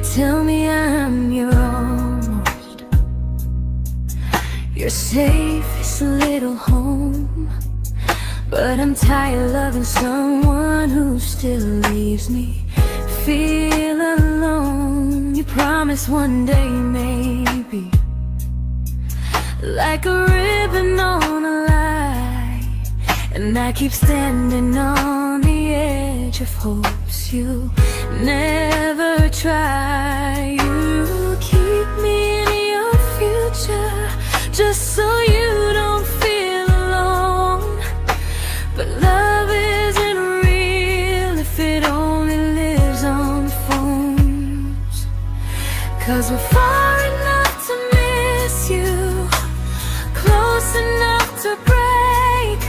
tell me I'm your almost, your safest little home. But I'm tired loving someone who still leaves me feel alone. You promise one day maybe, like a ribbon on a line, and I keep standing on the edge of hopes you never try. You keep me in your future just so you don't feel alone. But love isn't real if it only lives on phones. 'Cause we're far enough to miss you, close enough to break.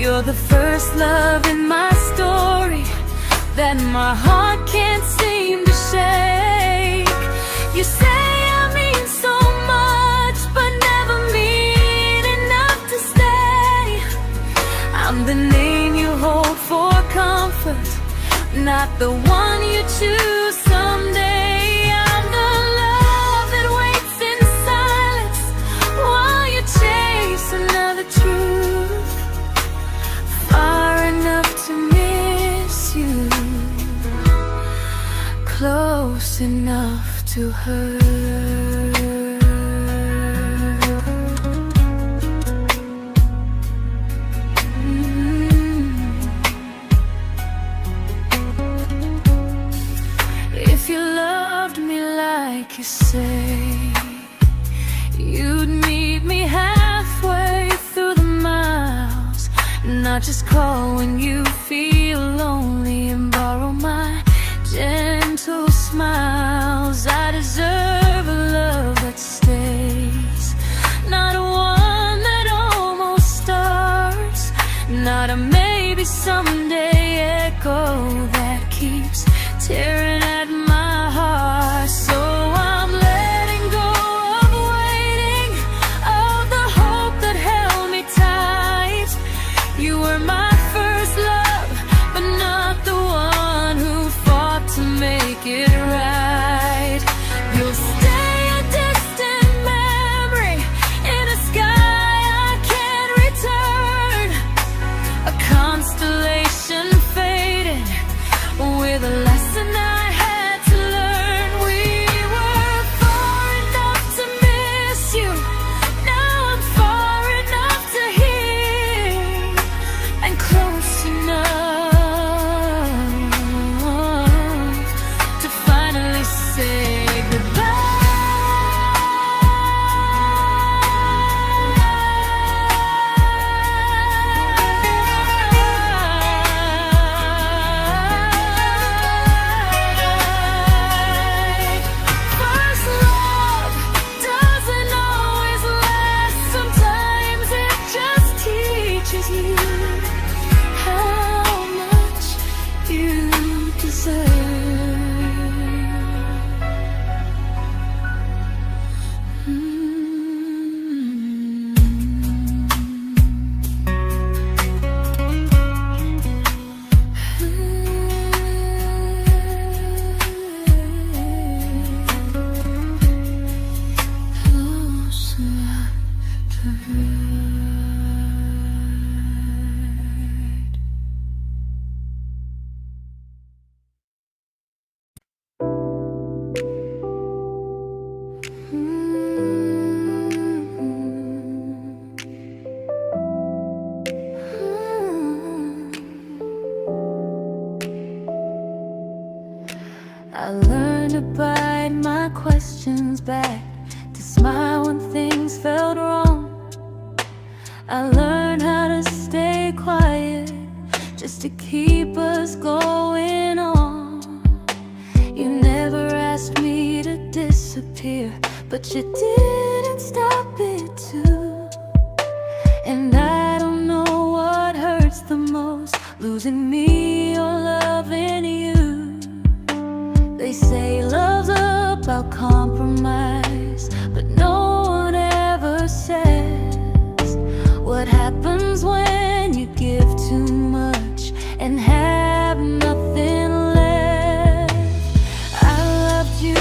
You're the first love in my story that my heart can't seem to shake. You say I mean so much, but never mean enough to stay. I'm the name you hold for comfort, not the one you choose someday. I'm the love that waits in silence while you chase another truth. Far enough to miss you, close enough to hurt. If you loved me like you say, you'd meet me halfway through the miles, not just call when you feel lonely and borrow my gentle smiles. I deserve a love that stays, not a one that almost starts, not a maybe someday echo that keeps tearing at my heart. So I'm letting go of waiting, of the hope that held me tight. You were my first love, but not the one who fought to make it right. You'll stay a distant memory in a sky I can't return, a constellation faded with a lesson I had to learn. We were far enough to miss you, now I'm far enough to hear, and close enough to finally say goodbye. First love doesn't always last, sometimes it just teaches you how much you deserve. Close enough to hurt. I learned to bite my questions back, to smile when things felt wrong. I learned how to stay quiet just to keep us going on. You never asked me to disappear, but you didn't stop it too. And I don't know what hurts the most, losing me or loving you. They say love's about compromise, but no one ever says what happens when you give too much and have nothing left. I loved you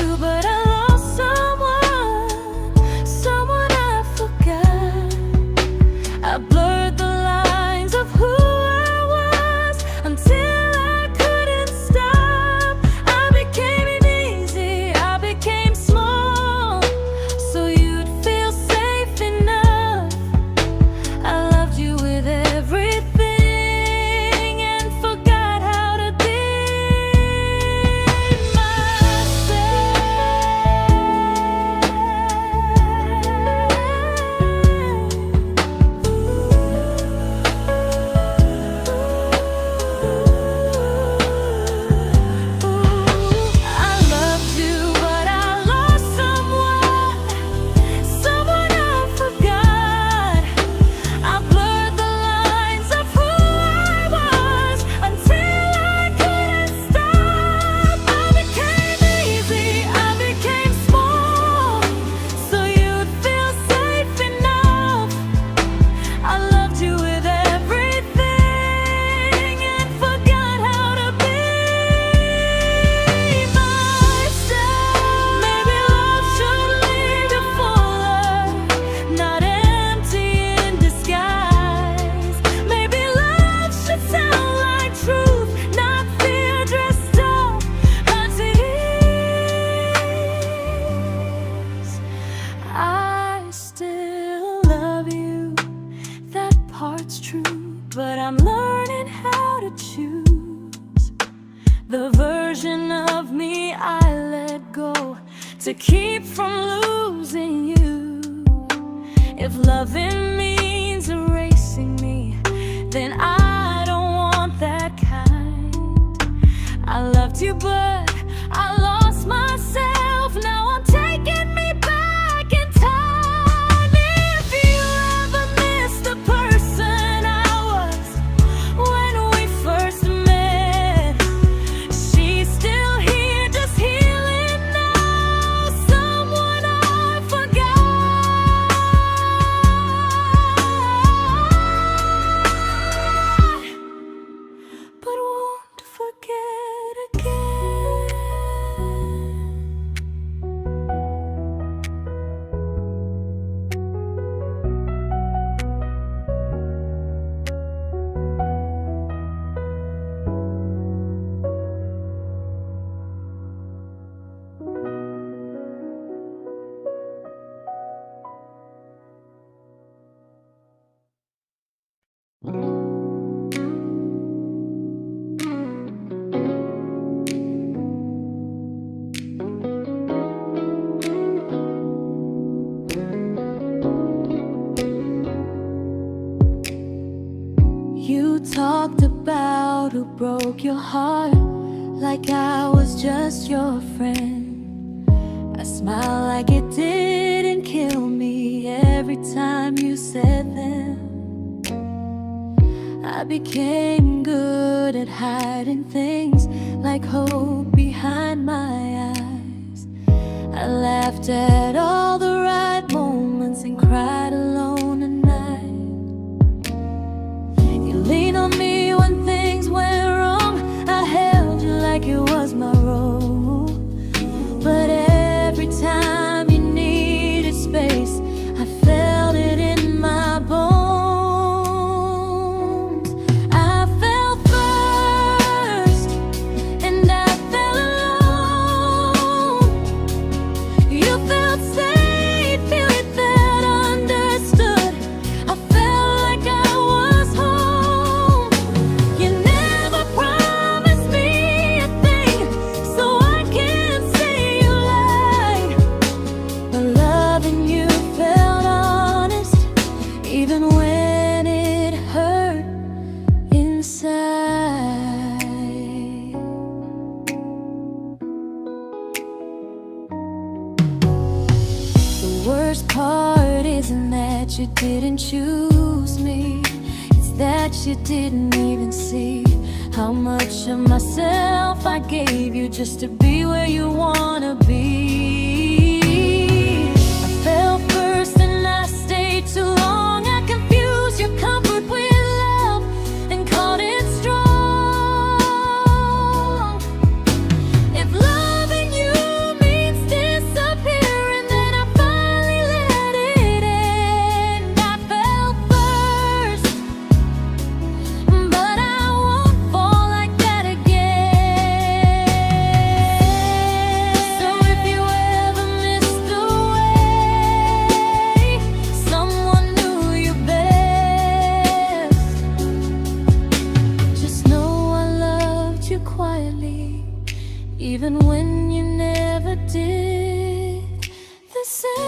to keep from losing you. If loving means erasing me, then I don't want that kind. I loved you, but I lost myself. Now I'm taking me back in time. If you ever miss the person I was when we first met, she's still here, just healing now. Someone I forgot, but won't forget again. You talked about who broke your heart, like I was just your friend. I smiled like it didn't kill me every time you said them. I became good at hiding things like hope behind my eyes. I laughed at all the right moments and cried alone at night. You leaned on me when things went wrong. I held you like it was my role. But every time you needed space, I felt it in my bones. I fell first, and I fell alone. You felt safe, feeling that understood. I felt like I was home. You never promised me a thing, so I can't say you lied. But loving you felt honest, even when it hurt inside. The worst part isn't that you didn't choose me, it's that you didn't even see how much of myself I gave you just to be where you wanna be. I fell first and I stayed too long. I confused your comfort with love and called it strong. If loving you means disappearing, then I finally let it end. I fell first, but I won't fall like that again. So if you ever missed the way someone knew you best, just know I loved you quietly, even when you never did the same.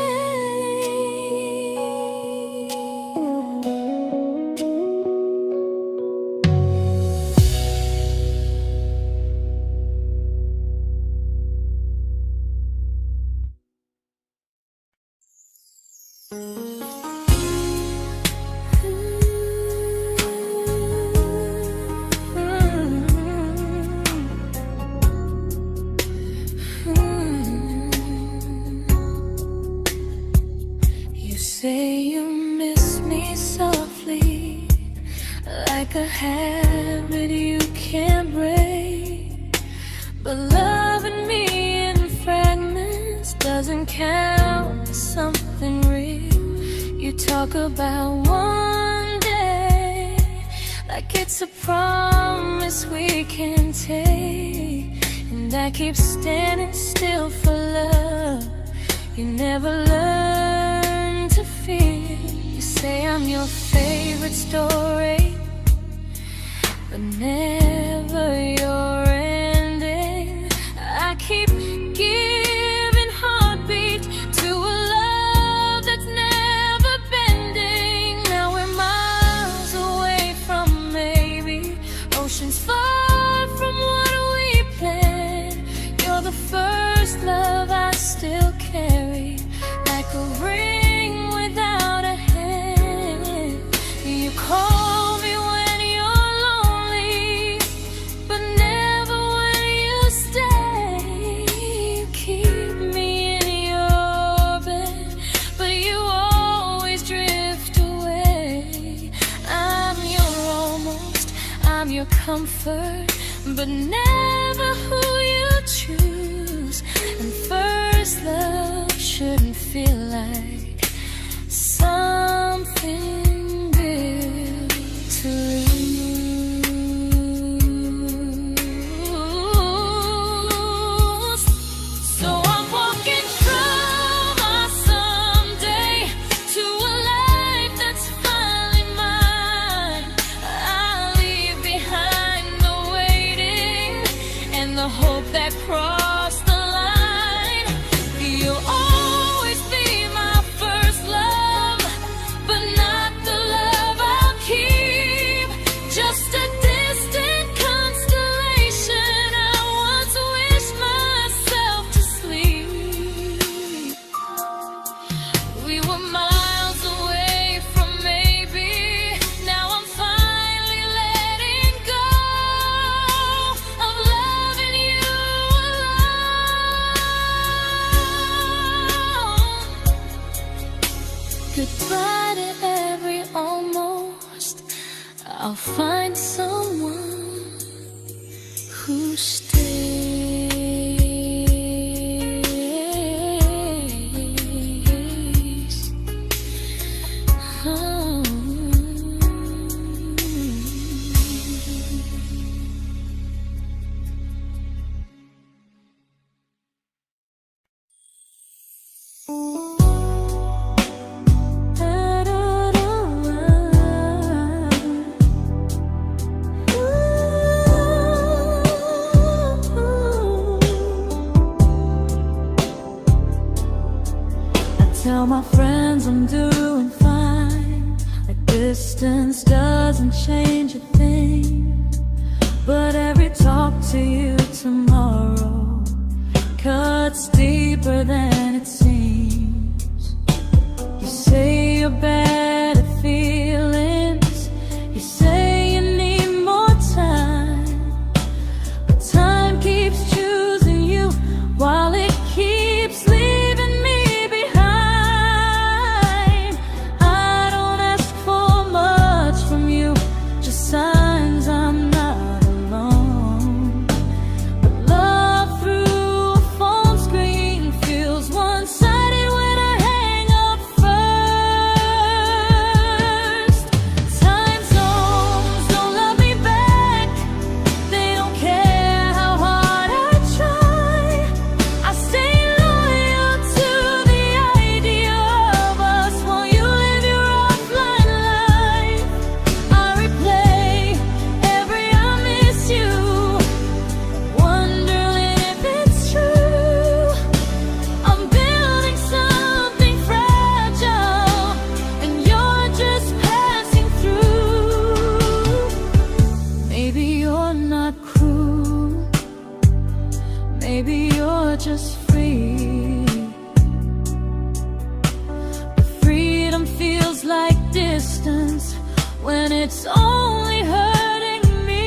You say you miss me softly, like a habit you can't break. But loving me in fragments doesn't count as something real. You talk about one day like it's a promise we can take, and I keep standing still for love. You never learn to feel. You say I'm your favorite story, but never your ending. I keep giving heart a ring without a hand. You call me when you're lonely, but never when you stay. You keep me in your bed, but you always drift away. I'm your almost, I'm your comfort, but never who you choose. And first love shouldn't feel like something built to lose. So I'm walking from my someday to a life that's finally mine. I'll leave behind the waiting and the hope that crossed the line. You'll always be my first love, but not the love I'll keep. Just a distant constellation I once wished myself to sleep. We were miles away from maybe. Now I'm finally letting go of loving you alone. Goodbye to every almost. I'll find someone who stays. Oh. Tell my friends I'm doing fine, like distance doesn't change a thing. But every talk to you tomorrow cuts deeper than it seems. You say you're bad at feelings, you say you need more time, but time keeps choosing you while it keeps leaving me behind. I don't ask for much from you, just signs I'm not alone. But love through a phone screen feels one-sided when I hang up first. Time zones don't love me back, they don't care how hard I try. I stay loyal to the idea of us while you live your offline life. I replay every I miss you, wondering if it's true. I'm building something fragile, and you're just passing through. Maybe you're not cruel, maybe you're just free. But freedom feels like distance when it's only hurting me.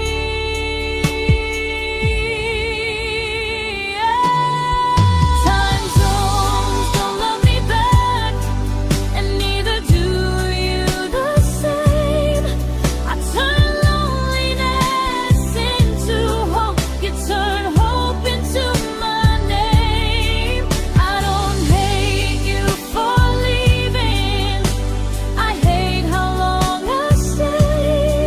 Time zones don't love me back, and neither do you the same. I turn loneliness into hope, you turn hope into my name. I don't hate you for leaving, I hate how long I stayed.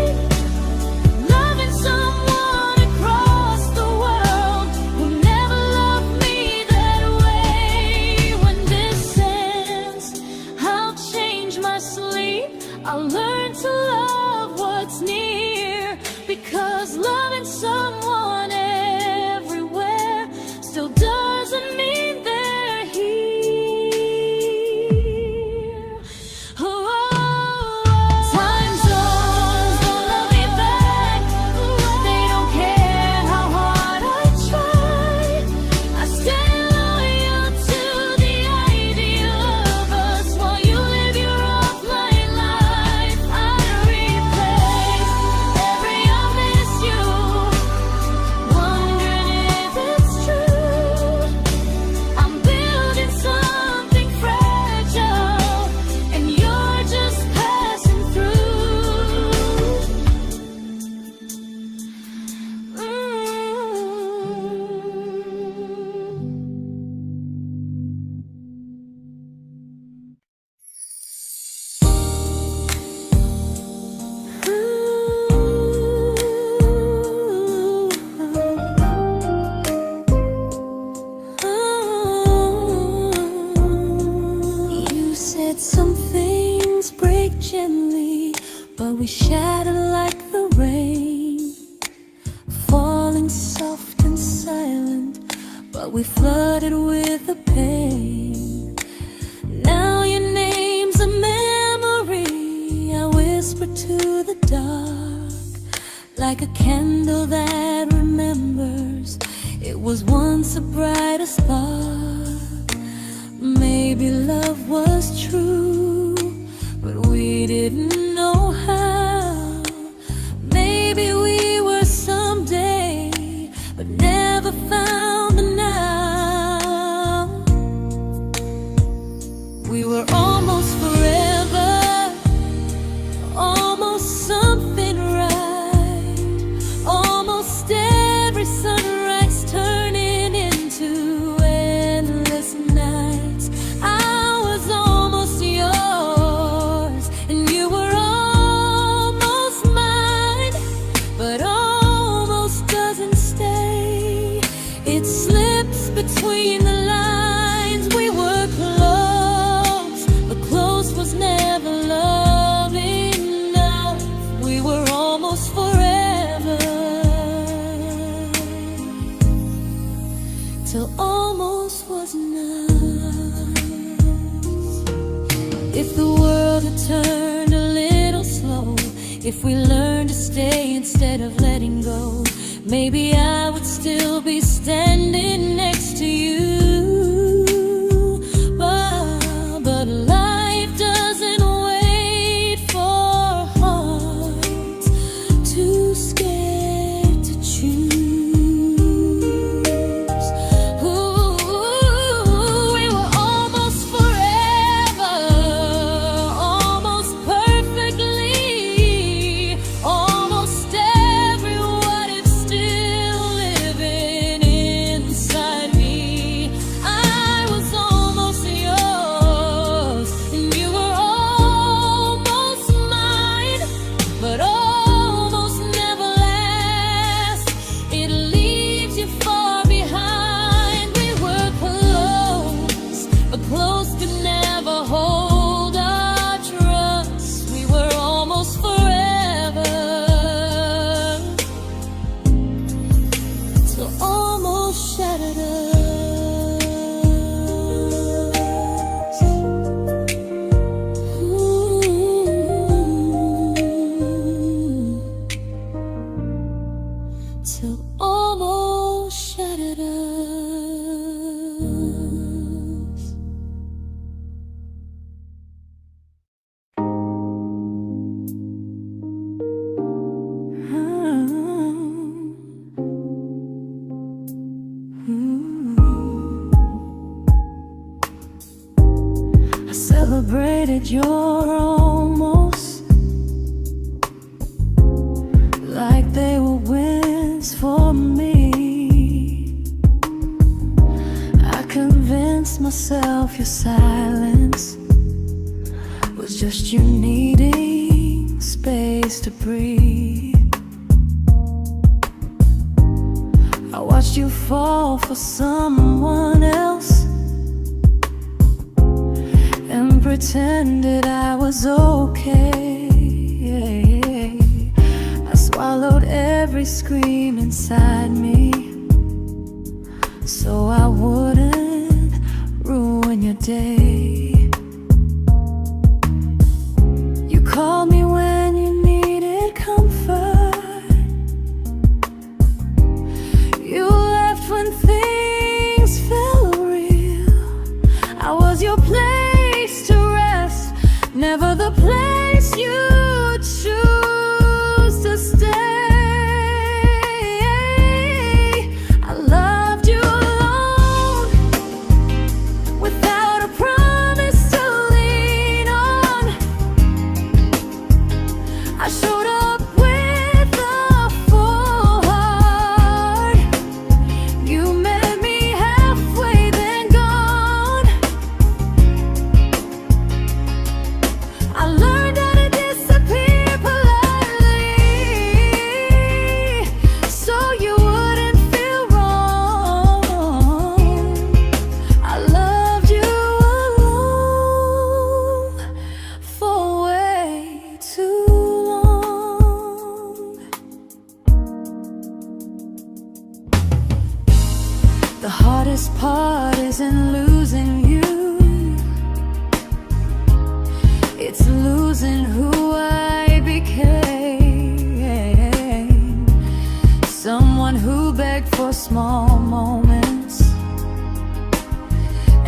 we shattered like the rain, falling soft and silent, but we flooded with the pain. Now your name's a memory I whisper to the dark, like a candle that remembers it was once a brighter spark. Maybe love was true, but we didn't know how. Maybe we were someday, but never found the now. We were almost forever, almost something right, almost every sunrise turning into endless nights. I was almost yours, and you were almost mine, but almost doesn't stay. It slips between the lines. We were close, but close was never love enough. We were almost forever, till almost was enough. If the world had turned a little slow, if we learned to stay instead of letting go, maybe I would still be standing next to you. But life doesn't wait for hearts too scared to choose. Ooh, we were almost forever, almost perfectly, almost every what if still living inside me. I was almost yours, and you were almost mine, but almost never lasts. It leaves you far behind. We were close, but close could never hold our trust. We were almost forever, till almost shattered us. Ooh. Till almost shattered us. I celebrated your almost like they were wins for me. I convinced myself your silence was just you needing space to breathe. I watched you fall for someone else and pretended I was okay. I swallowed every scream inside me so I wouldn't ruin your day. You called me when you needed comfort. You left when things felt real. I was your place to rest, never the place you choose to stay. I loved you alone, without a promise. heart isn't losing you, it's losing who I became. Someone who begged for small moments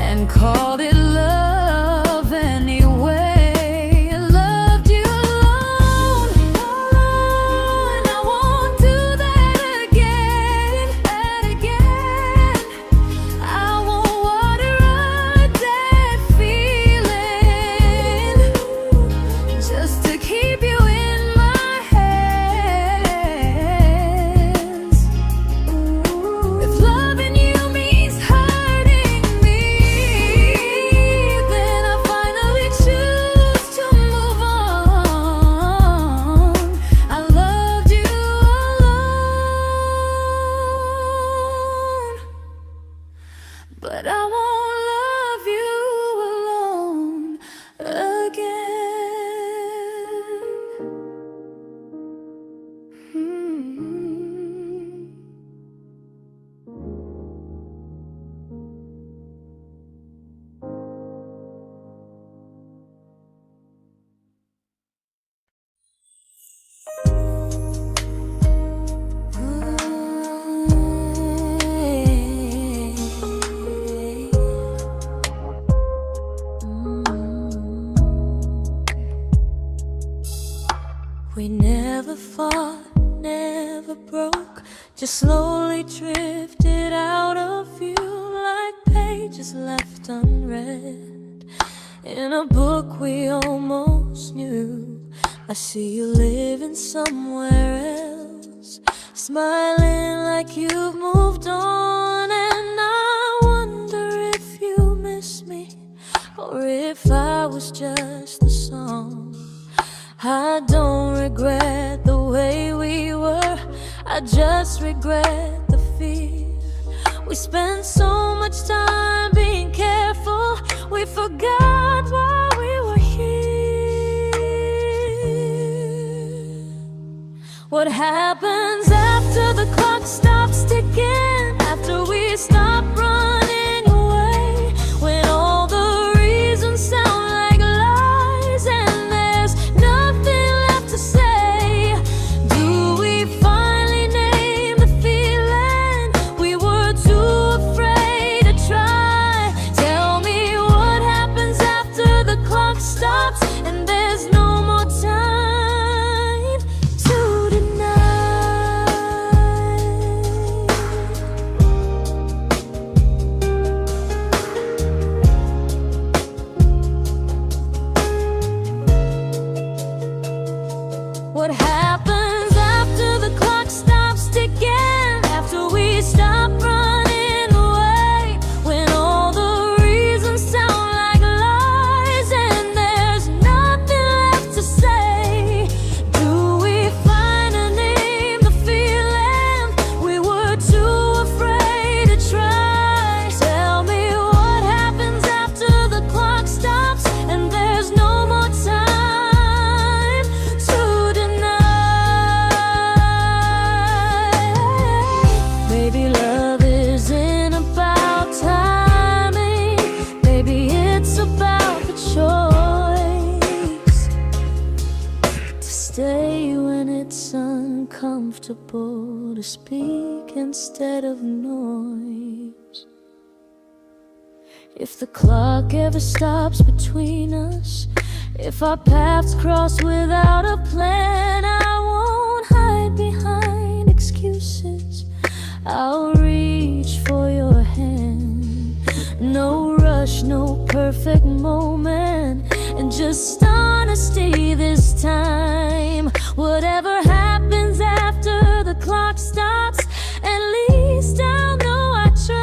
and called it love anyway. Loved you alone, alone. I won't do that again, and again. I won't water a dead feeling just to keep you in my hands. If loving you means hurting me, then I finally choose to move on. I loved you alone, but I won't love you alone again. We never fought, never broke, just slowly drifted out of view like pages left unread in a book we almost knew. I see you living somewhere else, smiling like you've moved on, and I wonder if you miss me or if I was just the song. I don't regret the way we were, I just regret the fear. We spent so much time being careful, we forgot why we were here. What happens after the clock stops ticking, after we stop running away, when all the reasons sound like lies and there's nothing left to say? Do we finally name the feeling we were too afraid to try? Tell me what happens after the clock stops and there's no more time to deny. What happens after the clock stops ticking, after we stop running away, when all the reasons sound like lies and there's nothing left to say? Do we finally name the feeling we were too afraid to try? Tell me what happens after the clock stops and there's no more time to deny. Maybe love isn't about timing, maybe it's about the choice to stay when it's uncomfortable, to speak instead of noise. If the clock ever stops between us, if our paths cross without a plan, I won't hide behind excuses, I'll reach for your hand. No rush, no perfect moment, and just honesty this time. Whatever happens after the clock stops, at least I'll know I tried.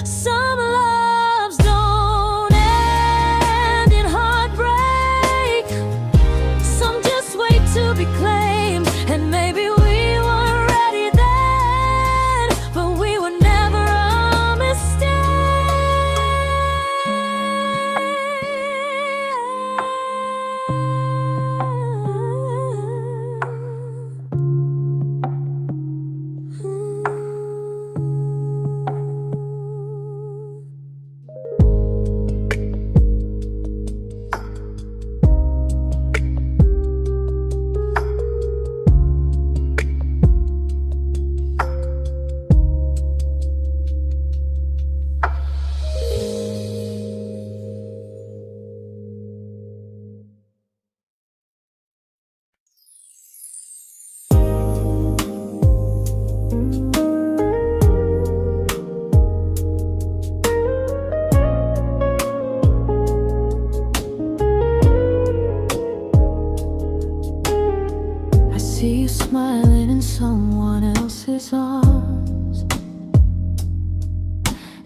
Some loves don't end in heartbreak, some just wait to be claimed, and maybe we weren't ready then, but we were never a mistake.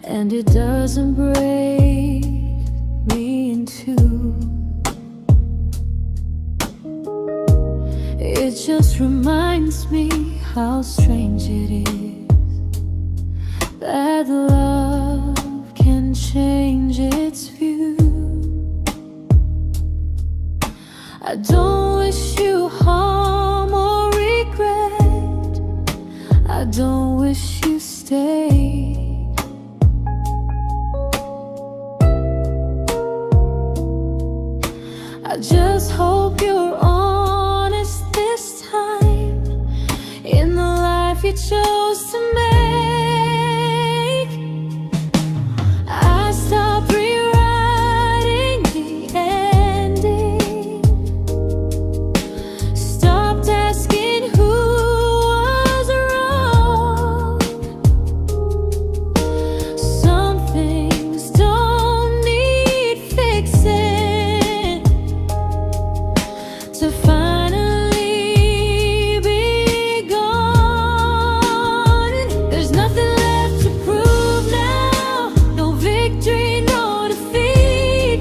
and it doesn't break me in two. It just reminds me how strange it is that love can change its view. I don't wish you harm or regret. I don't wish you stay. I just hope you're honest this time in the life you chose to make. I stopped rewriting the ending, stopped asking who was wrong. Some things don't need fixing to finally be gone. There's nothing left to prove now, no victory, no defeat.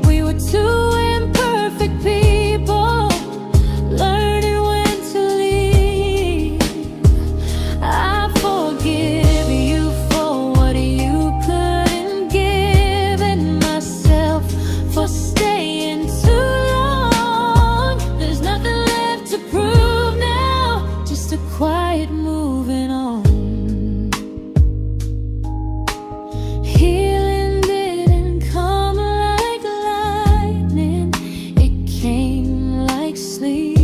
We were two imperfect people, learning when to leave. I forgive you for what you couldn't give, and myself for staying too long. There's nothing left to prove now, just a quiet moving on. Healing didn't come like lightning, it came like sleep.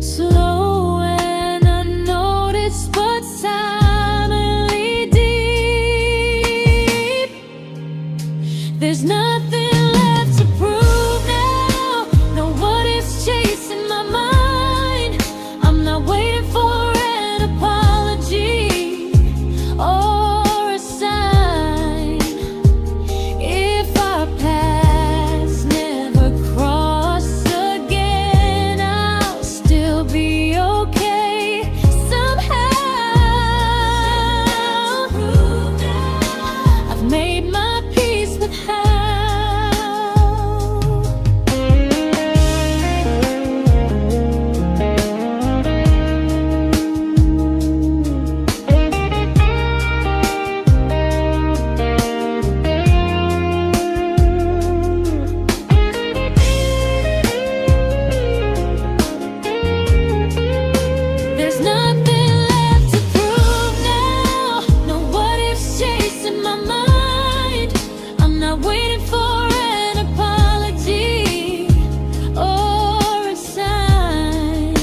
Slow and unnoticed, but silently deep. There's nothing left to prove now, no what ifs chasing my mind. I'm not waiting for an apology or a sign. If our paths never cross again, I'll still be okay somehow. I've made my peace with how. There's nothing left to prove now, no what ifs chasing my mind. I'm not waiting for an apology or a sign.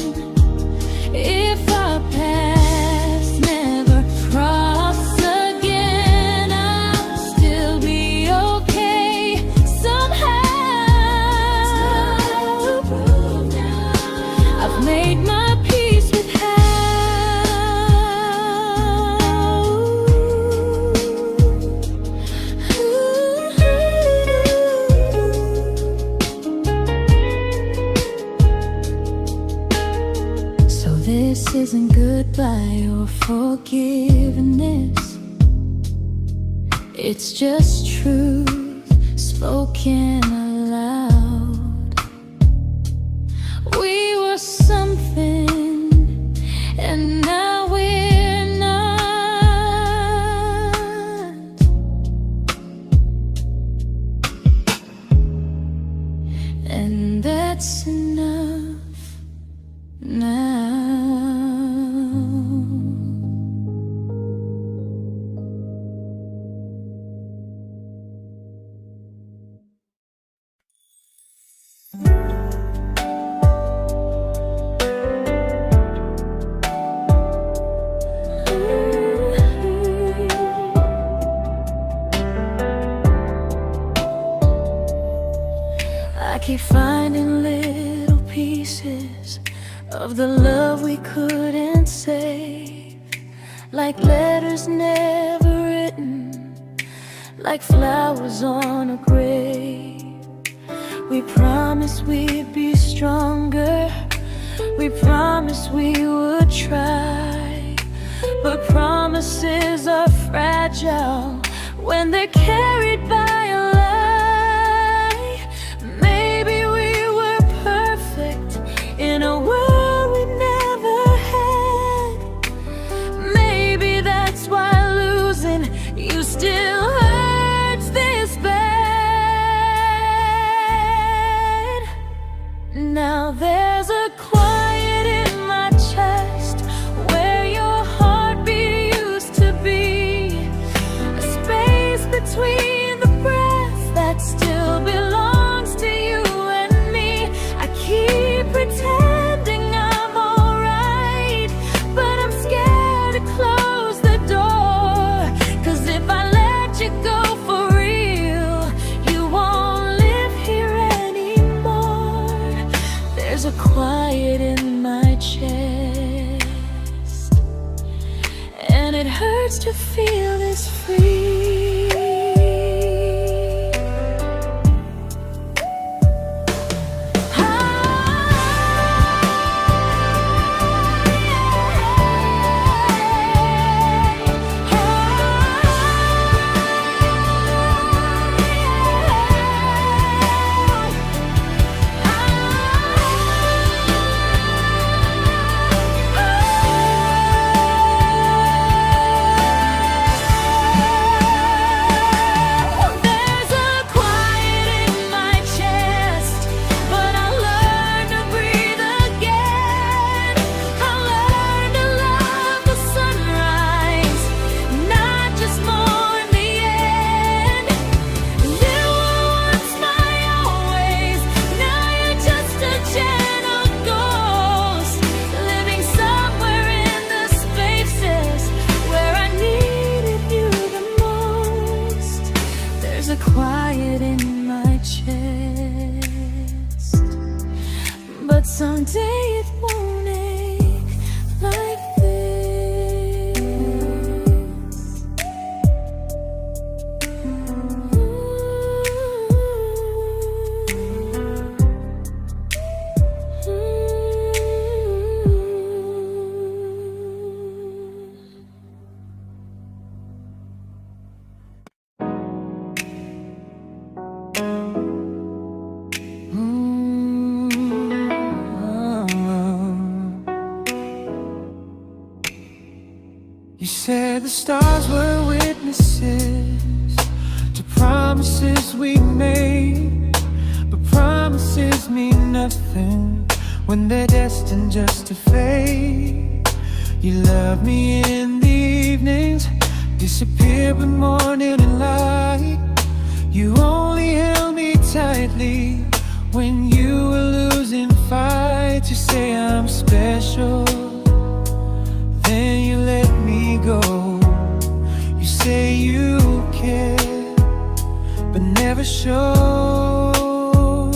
If our paths never cross again, I'll still be okay somehow. I've made my peace with how. So this isn't goodbye or forgiveness, it's just truth spoken aloud. We were something, and now we're not. And that's enough now. I keep finding little pieces of the love we couldn't save, like letters never written, like flowers on a grave. We promised we'd be stronger, We promised we would try, but promises are fragile when they're carried by a lie. Maybe we were perfect in a world we never had. Maybe that's why losing you still hurts this bad. Now there's a quiet in my chest where your heartbeat used to be, a space between the breaths that still belongs to you and me. I keep pretending I'm alright, but I'm scared to close the door, 'cause if I let you go for real, you won't live here anymore. There's a quiet in my chest, and it hurts to feel this free. There's a quiet in my chest, but someday it won't ache like this. You said the stars were witnesses to promises we made, but promises mean nothing when they're destined just to fade. You love me in the evenings, disappear when morning and light. You only held me tightly when you were losing fights. You say I'm special, then you let me go. You say you care, but never show,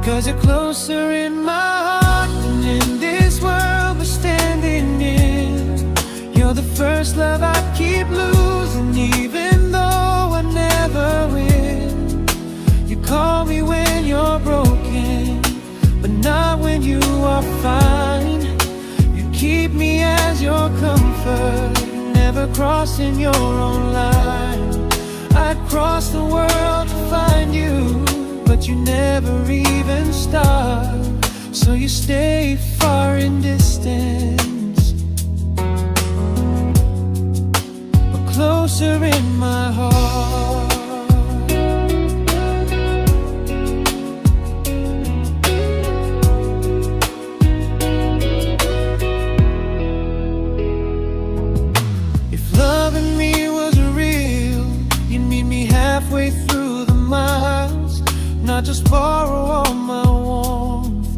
'cause you're closer in my heart than in this world we're standing in. You're the first love I keep losing, even though I never win. You call me when you're broken, but not when you are fine. Keep me as your comfort, never crossing your own line. I'd cross the world to find you, but you never even start. So you stay far in distance, but closer in my heart. Halfway through the miles, not just borrow all my warmth,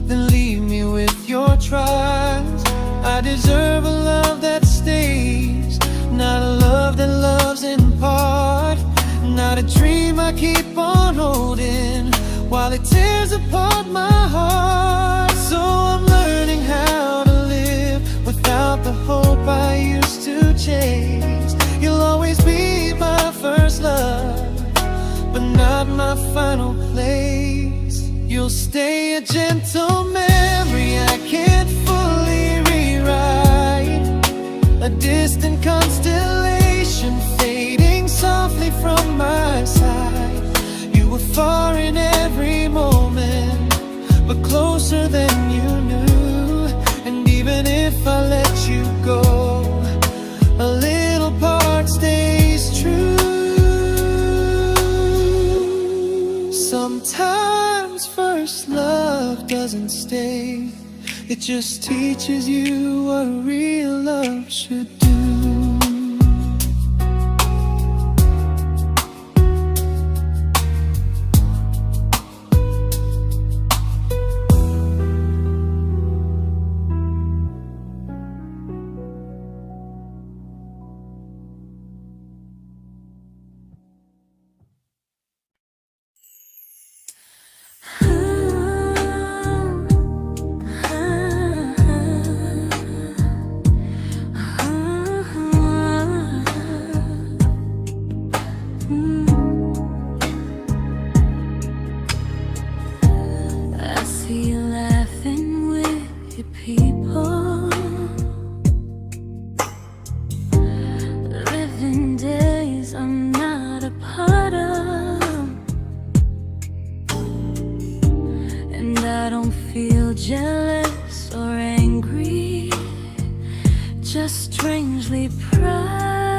then leave me with your trials. I deserve a love that stays, not a love that loves in part, not a dream I keep on holding while it tears apart my heart. So I'm learning how to live without the hope I used to chase. You'll always be my first love, but not my final place. You'll stay a gentle memory doesn't stay. It just teaches you what real love should do. Jealous or angry, just strangely proud.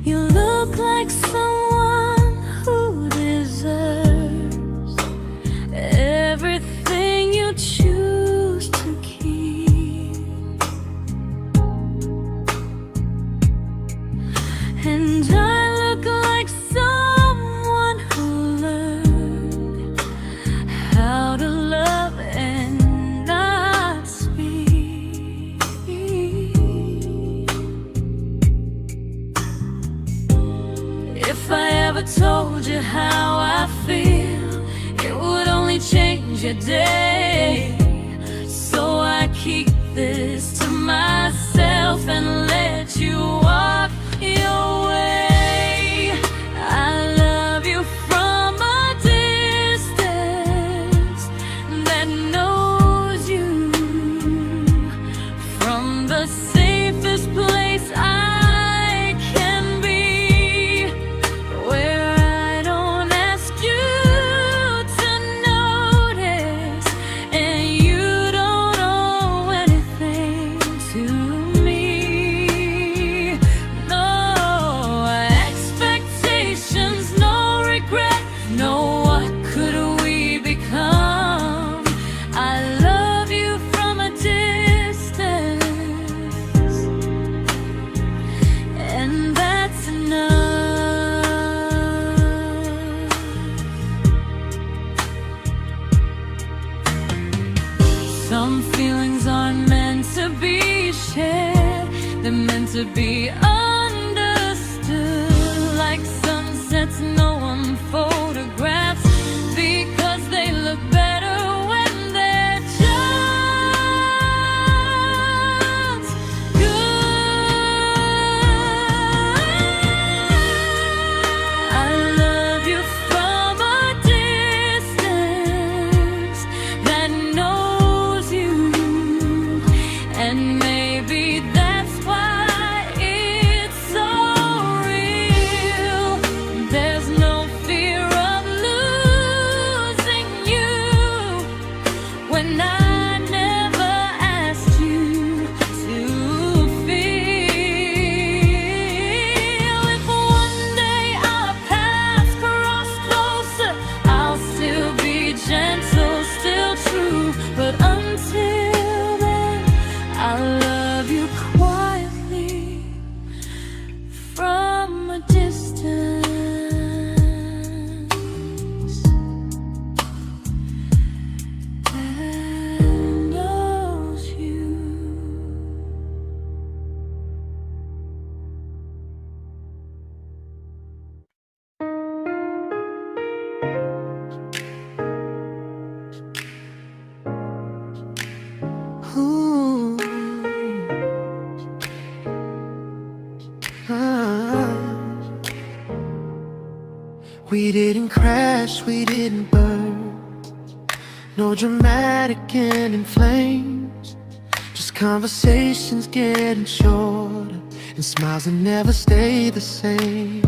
You look like someone who deserves everything you choose to keep. And I look like someone who learned how to love and not speak. If I ever told you how I feel, it would only change your day. So I keep this to myself and let you walk your way. I love you from a distance that knows you, from the safest place I can be, where I don't ask you to notice and you don't owe anything to me. No expectations, no regret, no what could we become. I love you from a distance, and that's enough. Some feelings aren't meant to be shared, they're meant to be understood, like sunsets no one photographs, because they look better when they're just good. I love you from a distance that knows you, and maybe that's why it's so real. There's no fear of losing you when I never asked you to feel. If one day our paths cross closer, I'll still be gentle, still true. But until then, I love you quietly from a distance that knows you. Ooh. Ah. We didn't crash, we didn't burn, no dramatic end in flames, just conversations getting shorter and smiles that never stay the same.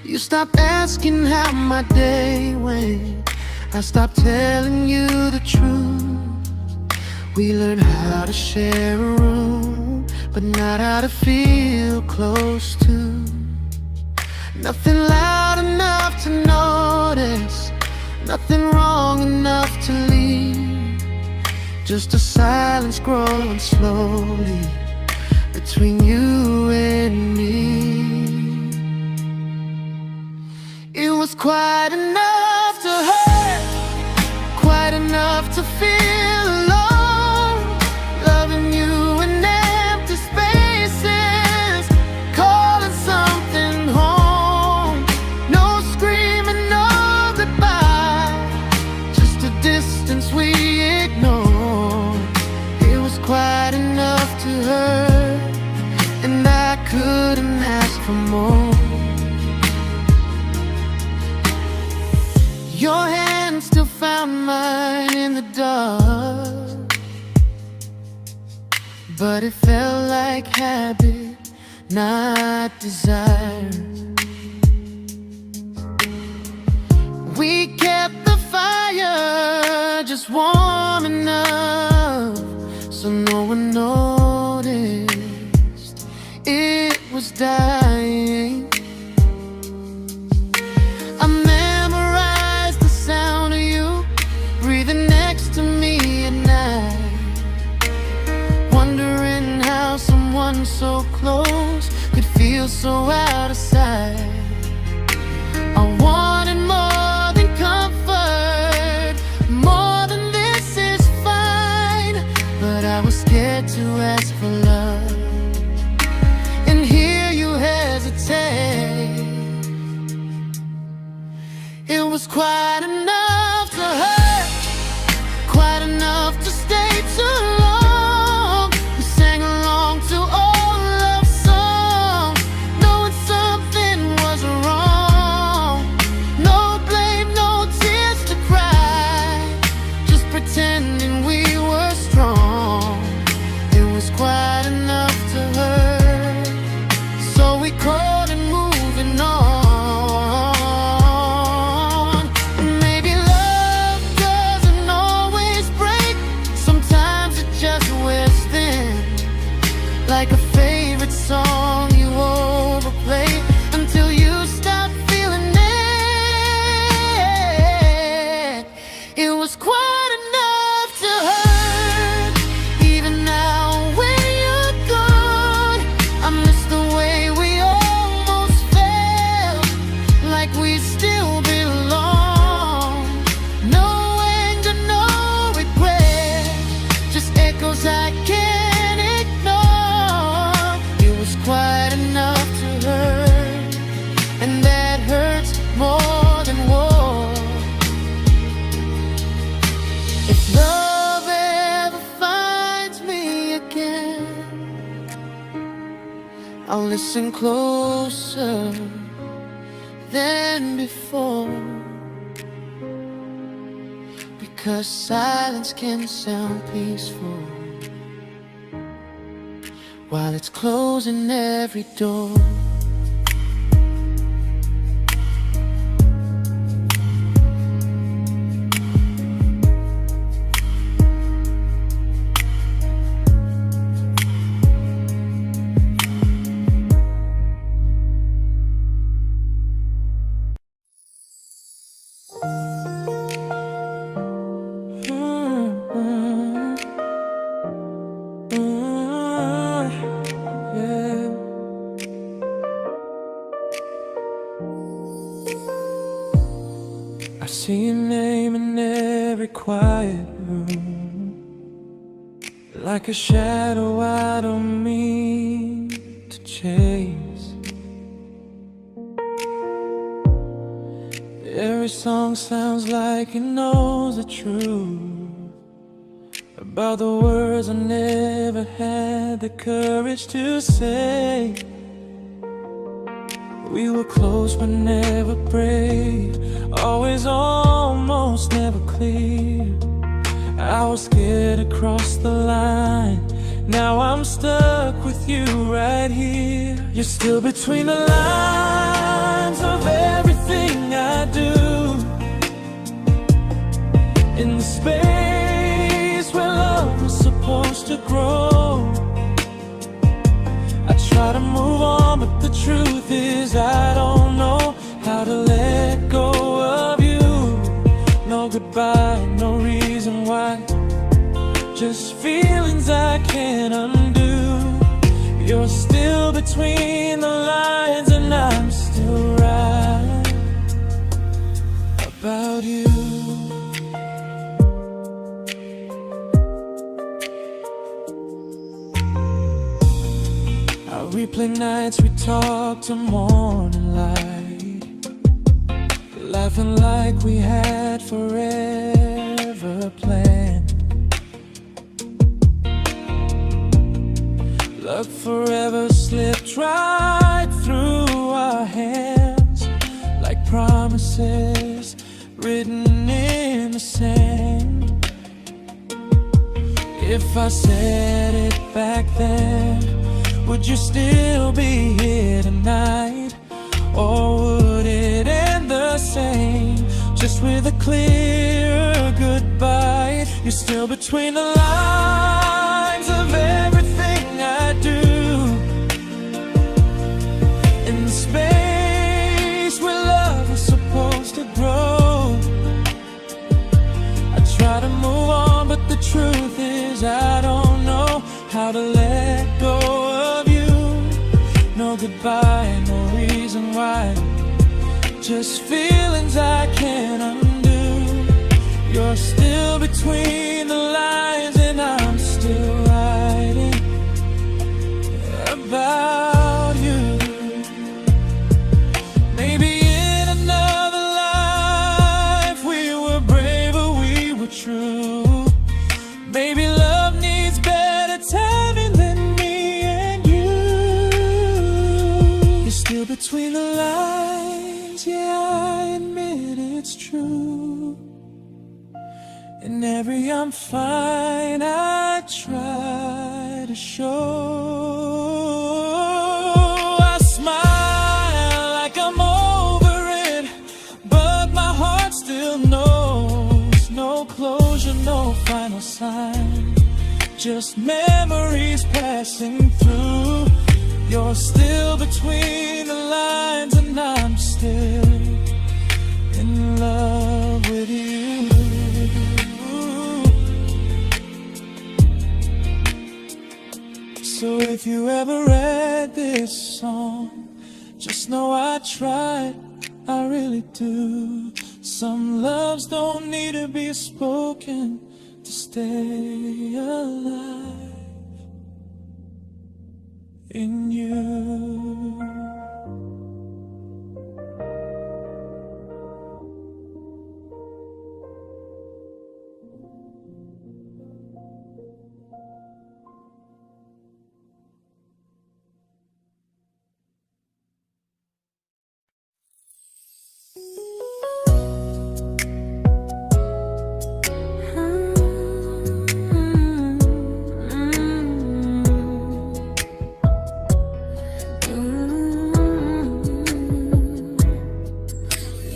You stopped asking how my day went, I stopped telling you the truth. We learned how to share a room, but not how to feel close to. Nothing loud enough to notice, nothing wrong enough to leave. Just a silence growing slowly between you and me. It was quite enough to hurt, quite enough to feel alone. Loving you in empty spaces, calling something home. No screaming, no goodbye, just a distance we ignored. It was quite enough to hurt, and I couldn't ask for more. Your hand still found mine in the dark, but it felt like habit, not desire. We kept the fire just warm enough so no one noticed it was dying. I memorized the sound of you breathing next to me at night, wondering how someone so close could feel so out of sight. I wanted more than comfort, more than this is fine, but I was scared to ask for love and hear you hesitate. It was quite enough to hurt, quite enough to stay too long. We sang along to old love songs, knowing something was wrong. No blame, no tears to cry, just pretending we were strong. It was quite enough to hurt, so we called it moving on. Maybe love doesn't always break, sometimes it just wears thin, like a favorite song you overplay until you stop feeling it. It was quite enough to hurt, even now when you're gone. I miss the way we almost felt, like we still belong. No anger, no regret, just echoes I can't ignore. It was quite enough to hurt, and that hurts more than war. If love ever finds me again, I'll listen closer than before, because silence can sound peaceful while it's closing every door. Yeah. I see your name in every quiet room, like a shadow I don't mean to chase. Every song sounds like it knows the truth about the words I never had the courage to say. We were close but never brave, always almost never clear. I was scared to cross the line, now I'm stuck with you right here. You're still between the lines of everything I do, in the space where love was supposed to grow. I try to move on, but the truth is I don't know about you. I replay nights we talk to morning light, laughing like we had forever planned. Luck forever slipped right through our hands, like promises written in the sand. If I said it back then, would you still be here tonight? Or would it end the same, just with a clear goodbye? You're still between the lines of everything I do, in the space where love was supposed to grow. I try to move on, but the truth is I don't know how to let go of you. No goodbye, no reason why, just feelings I can't undo. You're still between the lines and I'm still writing about you. Maybe in another life we were braver, we were true. Maybe love needs better timing than me and you. You're still between the lines, yeah, I admit it's true. In every I'm fine I try to show. I smile like I'm over it, but my heart still knows. No closure, no final sign, just memories passing through. You're still between the lines and I'm still in love with you. So if you ever read this song, just know I tried, I really do. Some loves don't need to be spoken to stay alive in you.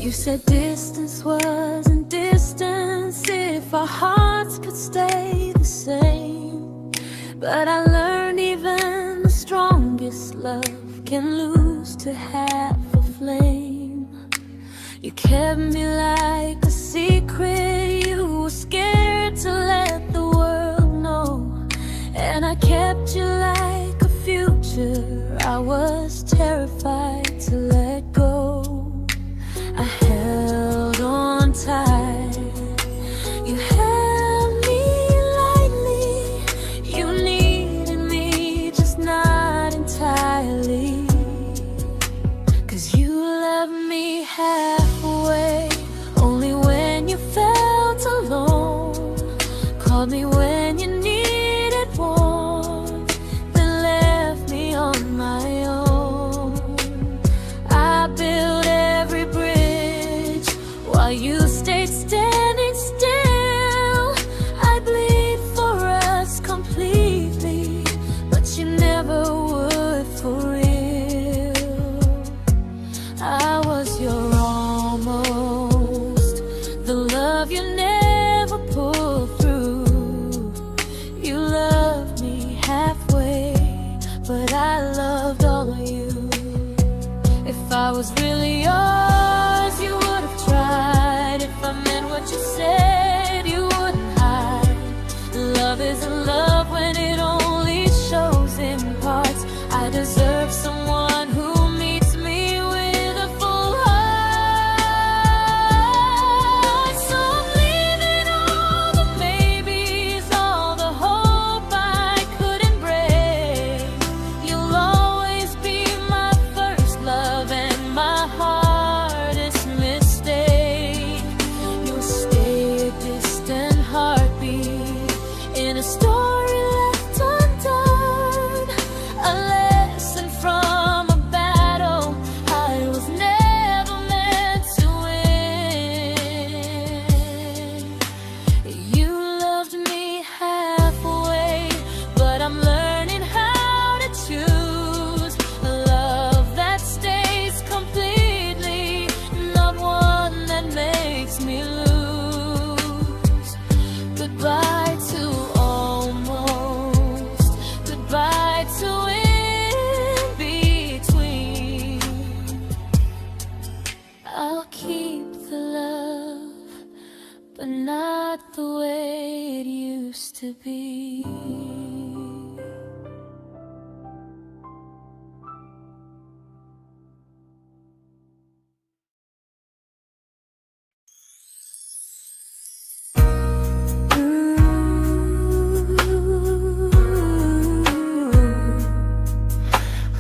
You said distance wasn't distance if our hearts could stay the same. But I learned even the strongest love can lose to half a flame. You kept me like a secret you were scared to let the world know. And I kept you like a future I was terrified to let go. I held on tight, you held me lightly. You needed me, just not entirely. 'Cause you loved me halfway, only when you felt alone. Called me when you needed warmth, then left me on my own. I built every bridge while you stayed standing still. I bleed for us completely, but you never would for real. I was your almost, the love you never pulled through. You loved me halfway, but I loved all of you. If I was really yours, you would have tried. If I meant what you said, you wouldn't hide. Love isn't love when it only shows in parts. I deserve someone who meets me with a full heart. but not the way it used to be.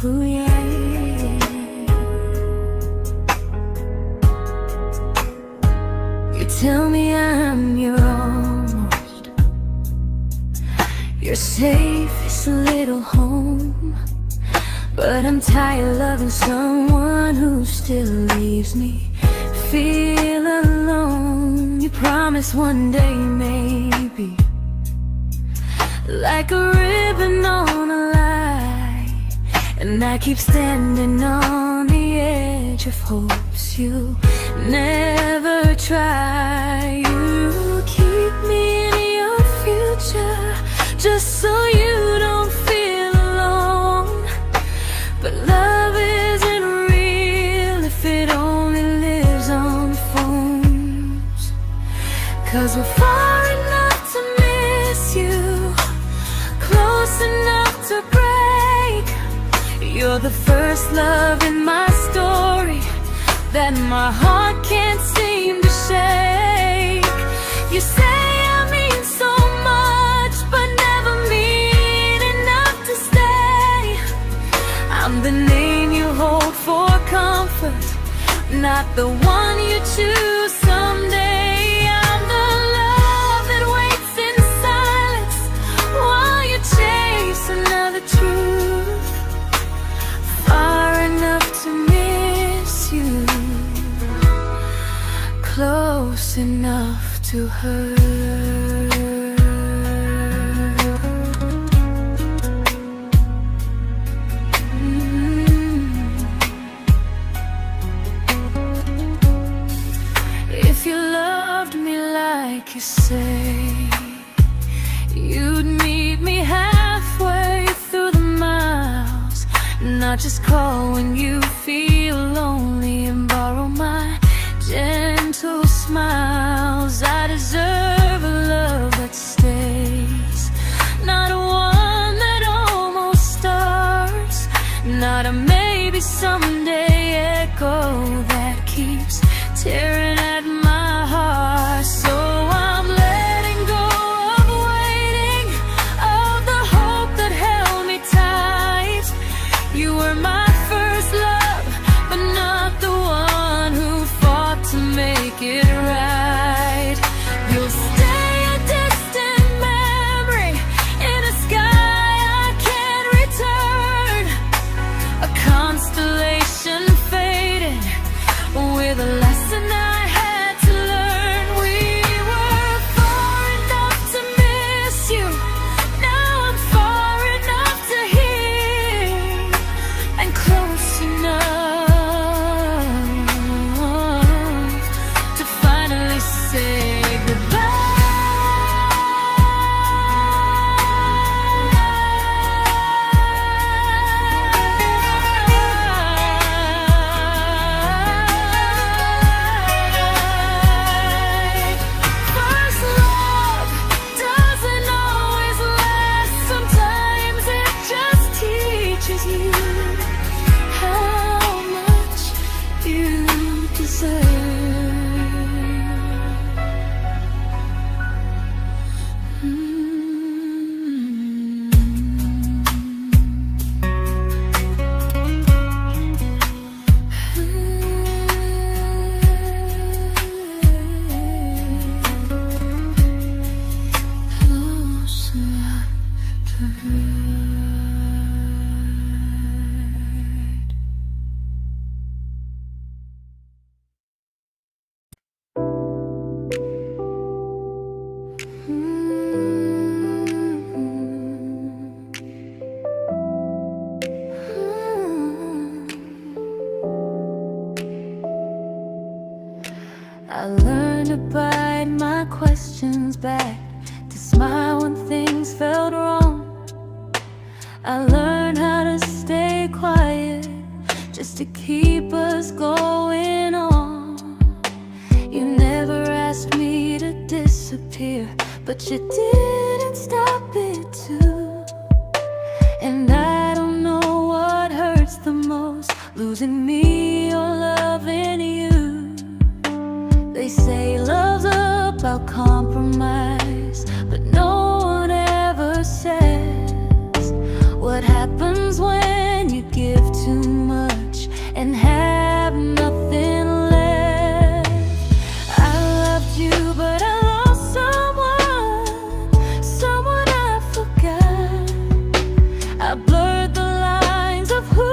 Ooh, yeah, yeah. You tell me I'm your almost, your safest little home, but I'm tired loving someone who still leaves me feel alone. You promise one day maybe, like a ribbon on a line, and I keep standing on the edge of hopes you never try. You keep me in your future just so you don't feel alone. But love isn't real if it only lives on phones. 'Cause we're far enough to miss you, close enough to break. You're the first love in my story that my heart can't seem to shake. You say I mean so much, but never mean enough to stay. I'm the name you hold for comfort, not the one you choose someday. I'm the love that waits in silence while you chase another truth. Far enough to miss you, close enough to hurt. If you loved me like you say, you'd meet me halfway through the miles, not just call when you feel lonely and borrow my gentle smiles. I deserve a love that stays, not one that almost starts, not a maybe someday echo that keeps tearing at my heart. So I'm letting go of waiting, of the hope that held me tight. You were my first love, but not the one who fought to make it right. You'll stay a distant memory in a sky I can't return, a constellation fading with a lesson I had to learn. We were far enough to miss you, now I'm far enough to hear, and close enough to finally say first love doesn't always last. Sometimes it just teaches you how much you deserve. Close enough to hurt. I learned to bite my questions back, to smile when things felt wrong. I learned how to stay quiet just to keep us going on. You never asked me to disappear, but you didn't stop it too. And I don't know what hurts the most, losing me or loving you. They say love's about compromise, but no one ever says what happens when you give too much and have nothing left. I loved you, but I lost someone I forgot. I blurred the lines of who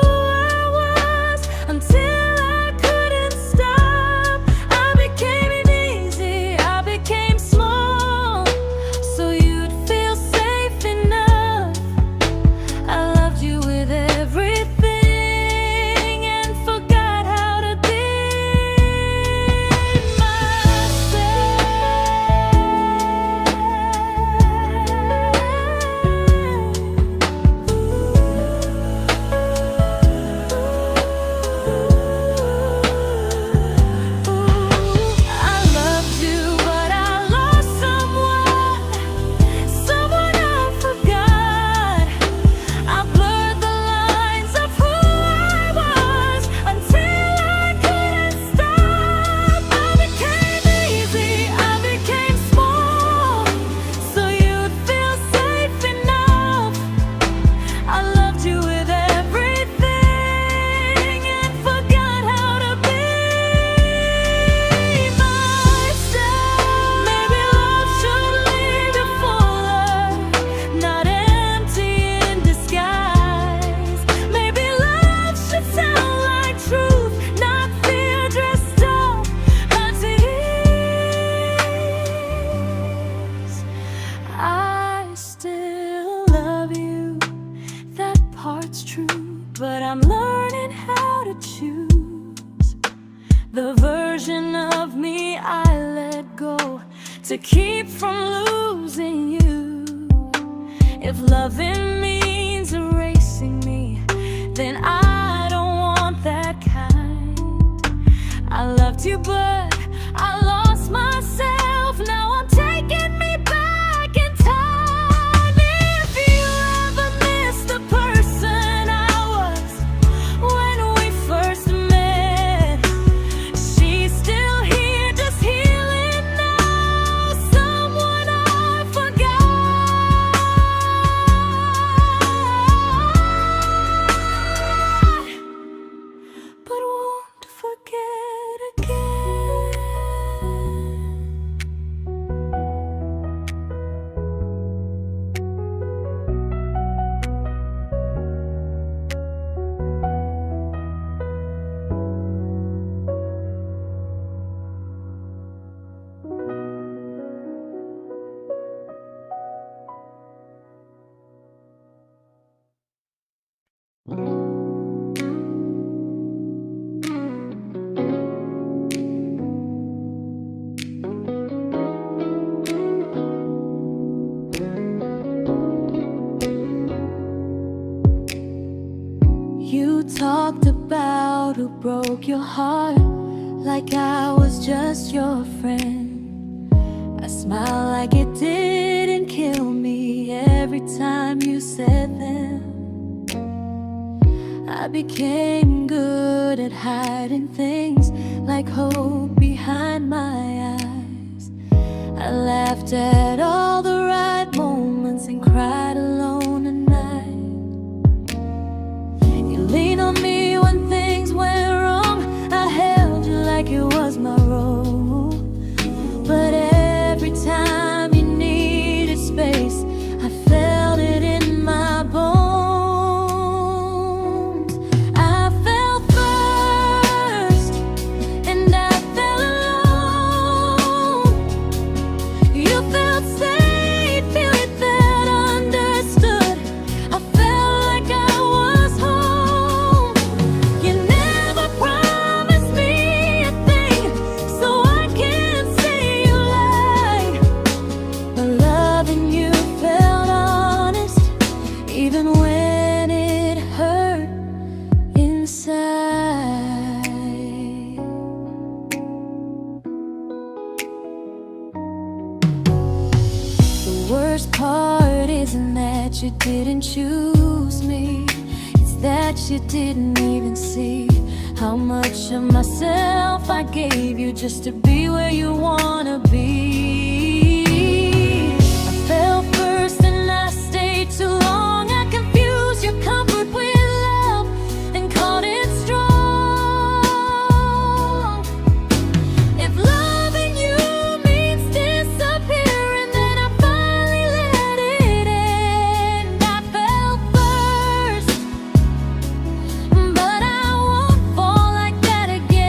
I was until I couldn't stop. I became easy, I became small, so you'd feel safe enough. I loved you with everything and forgot how to be but I'm learning how to choose the version of me I let go to keep from losing you. If loving means erasing me, then I don't want that kind. I loved you, but I lost myself. Now I'm taking me back in time. If you ever miss the person I was when we first met, she's still here, just healing now. Someone I forgot, but won't forget again. You talked about who broke your heart, like I was just your friend. I smile like it didn't kill me every time you said them. I became good at hiding things like hope behind my eyes. I laughed at all the right moments and cried alone at night. You leaned on me when things went wrong. I held you like it was my role. But every time you needed space, I felt it in my bones. I fell first, and I fell alone. You felt safe. worst part isn't that you didn't choose me, it's that you didn't even see how much of myself I gave you just to be where you wanna be. I fell first and I stayed too long. I confused your comfort with love and called it strong. If loving you means disappearing, then I finally let it end. I fell first, but I won't fall like that again.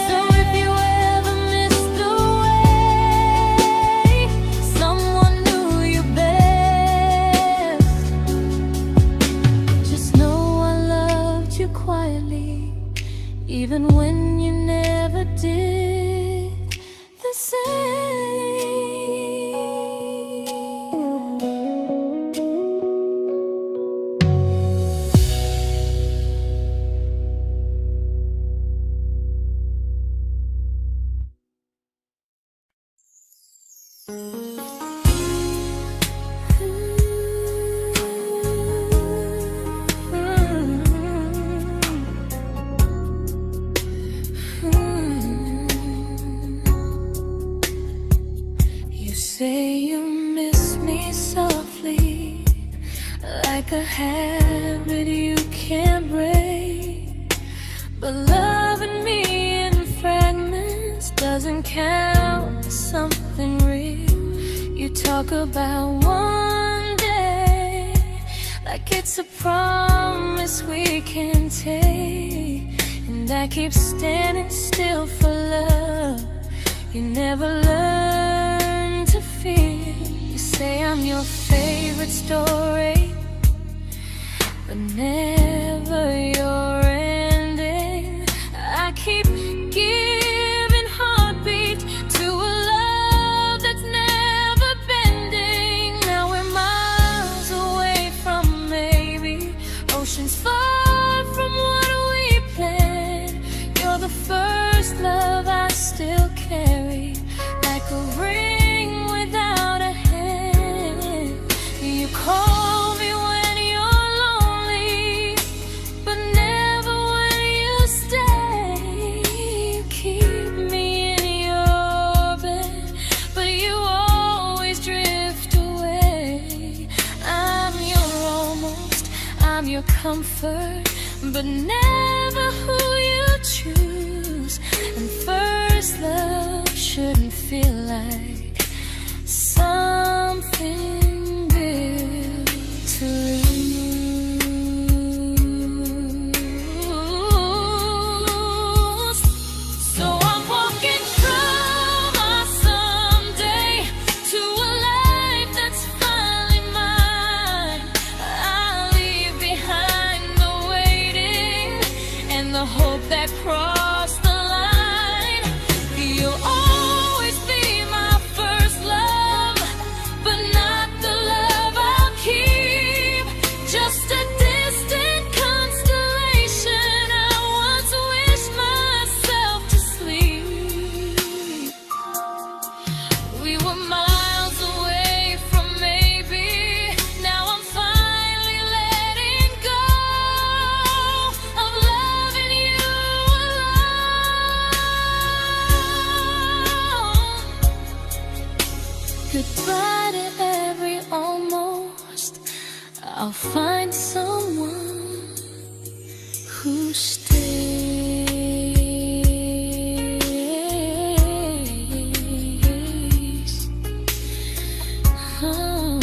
So if you ever missed the way someone knew you best, just know I loved you quietly, even when you never did the same. You say you miss me softly, like a habit you can't break. But loving me in fragments doesn't count as something real. You talk about one day like it's a promise we can take, and I keep standing still for love. You never learn to feel. You say I'm your favorite story, but never your ending. I keep giving heartbeat to a love that's never bending. Now we're miles away from maybe oceans far from what we planned. You're the first love I still carry, like a ring without a hand. You call me when you're lonely, but never when you stay. You keep me in your bed, but you always drift away. I'm your almost, I'm your comfort, but never who you choose. And first love shouldn't feel like something built to lose. So I'm walking through my someday to a life that's finally mine. I'll leave behind the waiting and the hope that crossed the line. You'll always be my first love, but not the love I'll keep. Just a distant constellation I once wished myself to sleep. We were miles away from maybe. Now I'm finally letting go of loving you alone. Goodbye to every almost. I'll find someone who stays. Oh.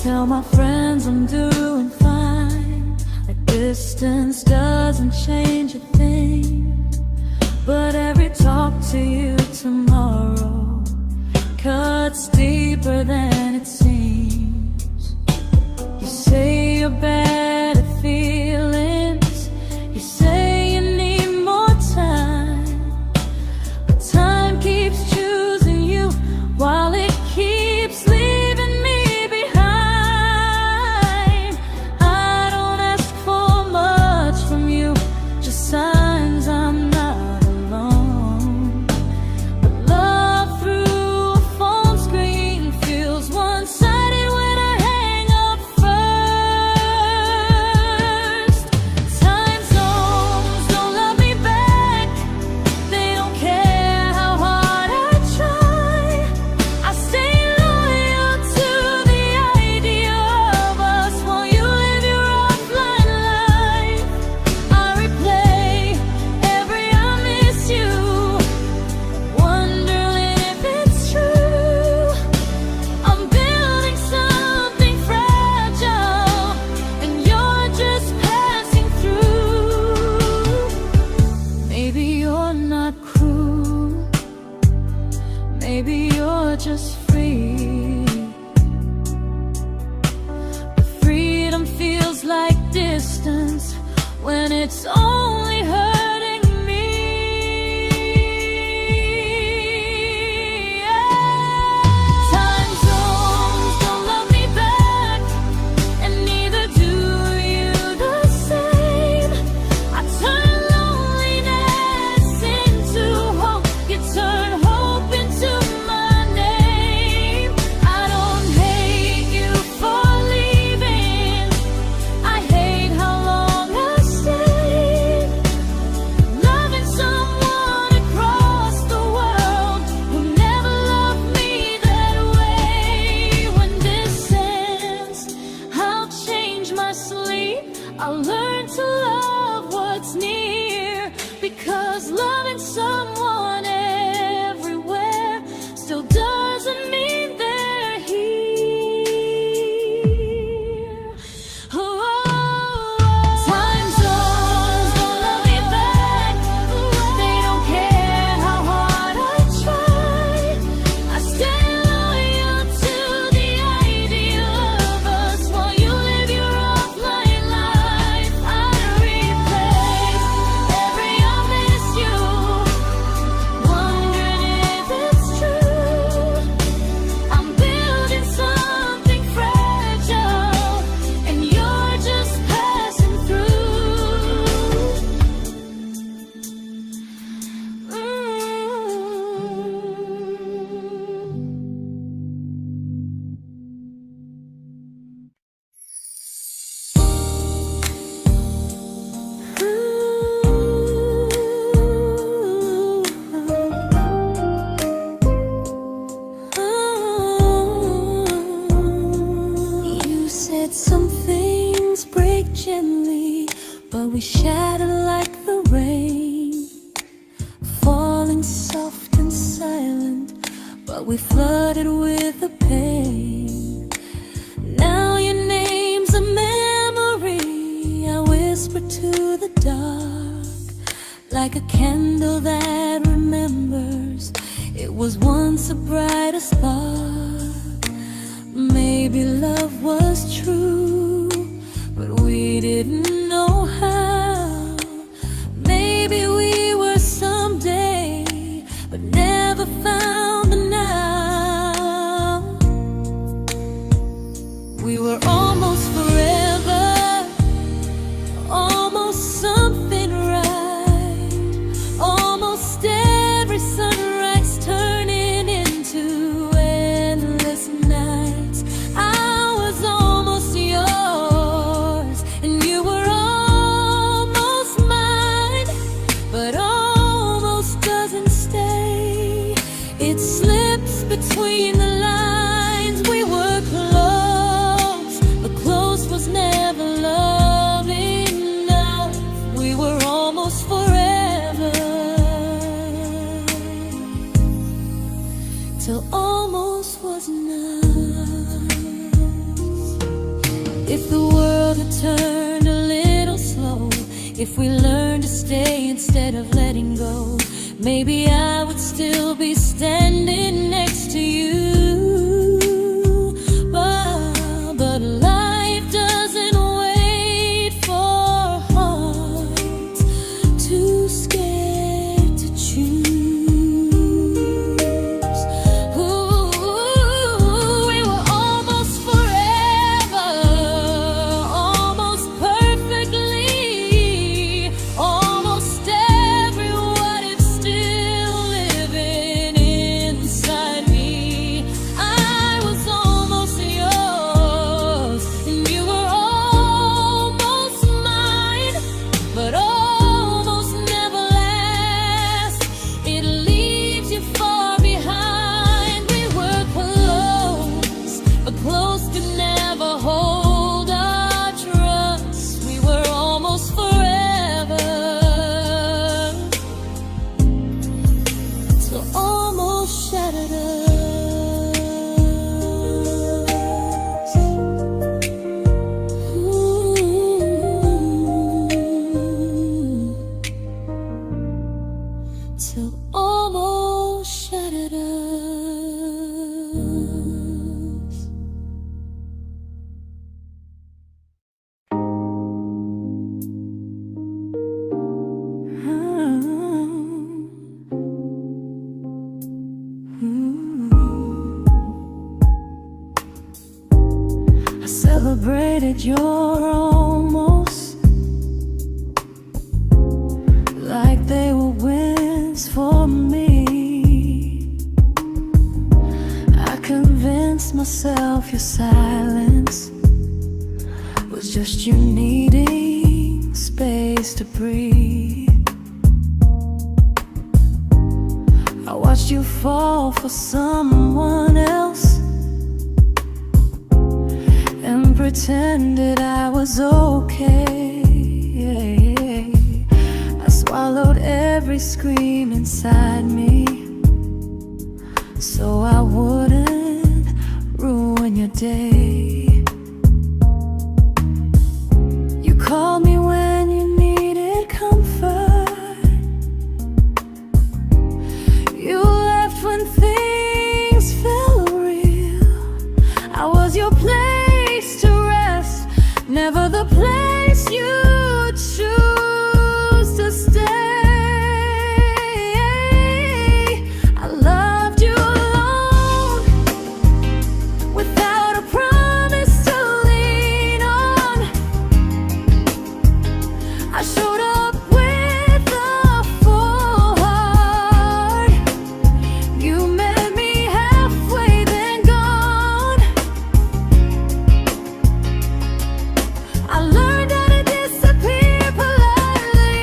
Tell my friends I'm doing fine, that distance doesn't change a thing. But every talk to you tomorrow cuts deeper than it seems. your better feelings. You say you need more time, but time keeps choosing you while it keeps leaving me behind. I don't ask for much from you, just signs I'm not alone. But love through a phone screen feels one-sided when I hang up first. Time zones don't love me back, they don't care how hard I try. I stay loyal to the idea of us while you live your offline life. I replay every I miss you, wondering if it's true. I'm building something fragile, and you're just passing through. Maybe you're not cruel, maybe you're just free. But freedom feels like distance when it's only hurting me. Time zones don't love me back, and neither do you the same. I turn loneliness into hope, you turn hope into my name. I don't hate you for leaving, I hate how long I stayed. Loving someone across the world who never loved me that way. When this ends, I'll change my sleep, I'll learn to love what's near, because loving someone everywhere still doesn't mean they're here. Time zones don't love me back, they don't care how hard I try. I stay loyal to the idea of us while you live your offline life. I replace every I miss you, wondering if it's true. I'm building something fragile, and you're just passing through. You said some things break gently, but we shatter like the rain, falling soft and silent, but we flooded with the pain. Now your name's a memory I whisper to the dark, like a candle that remembers it was once a brighter spark. Maybe love was true, but we didn't know how. Maybe we were someday, but never found the now. We were almost forever, almost something right, almost every sunrise turning into endless nights. I was almost yours, and you were almost mine, but almost doesn't stay. It slips between the lines. We were close, but close was never love enough. We were almost forever, till almost was enough. If the world had turned a little slow, if we learned to stay instead of letting go, maybe I would still be standing next to you. But life doesn't celebrated your almost like they were wins for me. I convinced myself your silence was just you needing space to breathe. I watched you fall for someone else and pretended I was okay. I swallowed every scream inside me so I wouldn't ruin your day. You called me when you needed comfort. You left when things felt real. I was your place to rest, never the place you choose to stay. I loved you alone, without a promise to lean on. I showed up with a full heart. You met me halfway, then gone. I learned how to disappear politely,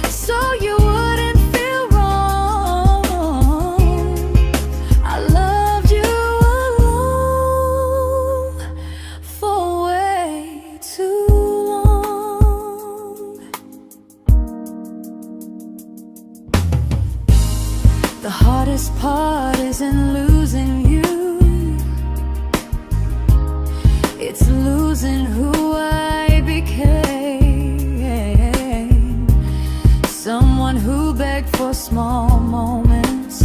so you wouldn't feel wrong. I loved you alone for way too long. The hardest part isn't losing you, it's losing who I became. Someone who begged for small moments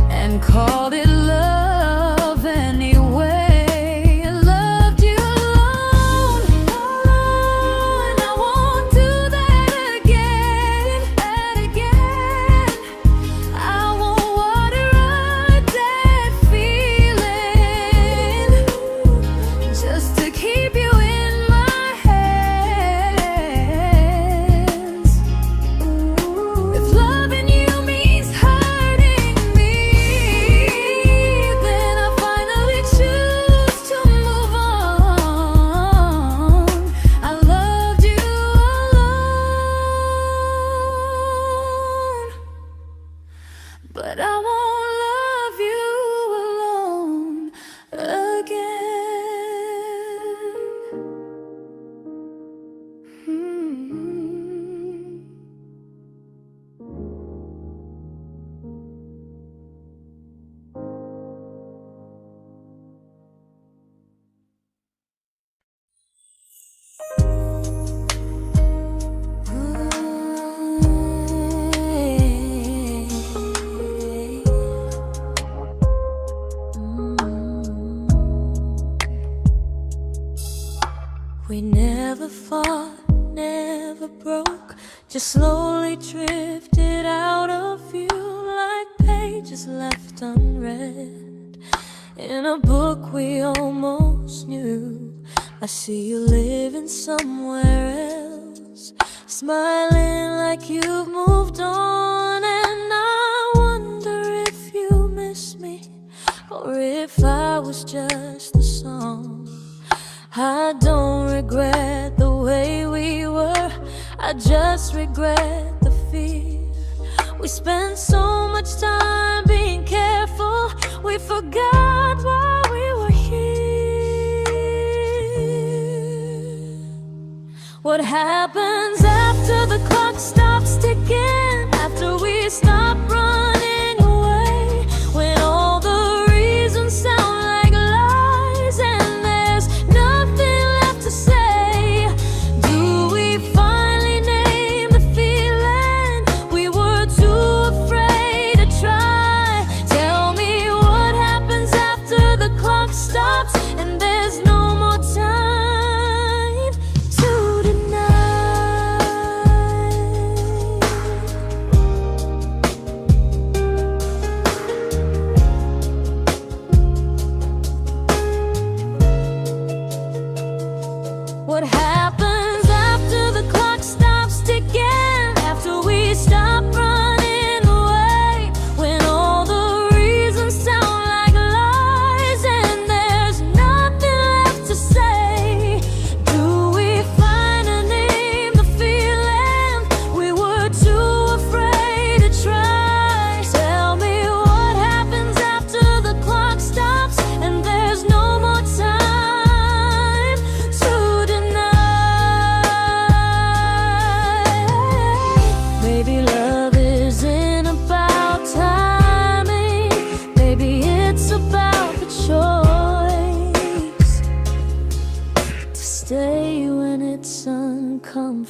and called it love anyway. I loved you alone, and I won't do that again. I won't water a dead feeling just to keep you in my hands. If loving you means hurting me, then I finally choose to move on. I loved you alone, but I won't love you alone again. We never fought, never broke, just slowly drifted out of view like pages left unread in a book we almost knew. I see you living somewhere else, smiling like you've moved on, and I wonder if you miss me or if I was just the song. I don't regret the way we were, I just regret the fear. We spent so much time being careful, we forgot why we were here. What happens after the clock stops ticking, after we stop running away, when all the reasons sound like lies and there's nothing left to say? Do we finally name the feeling we were too afraid to try? Tell me what happens after the clock stops and there's no more time to deny.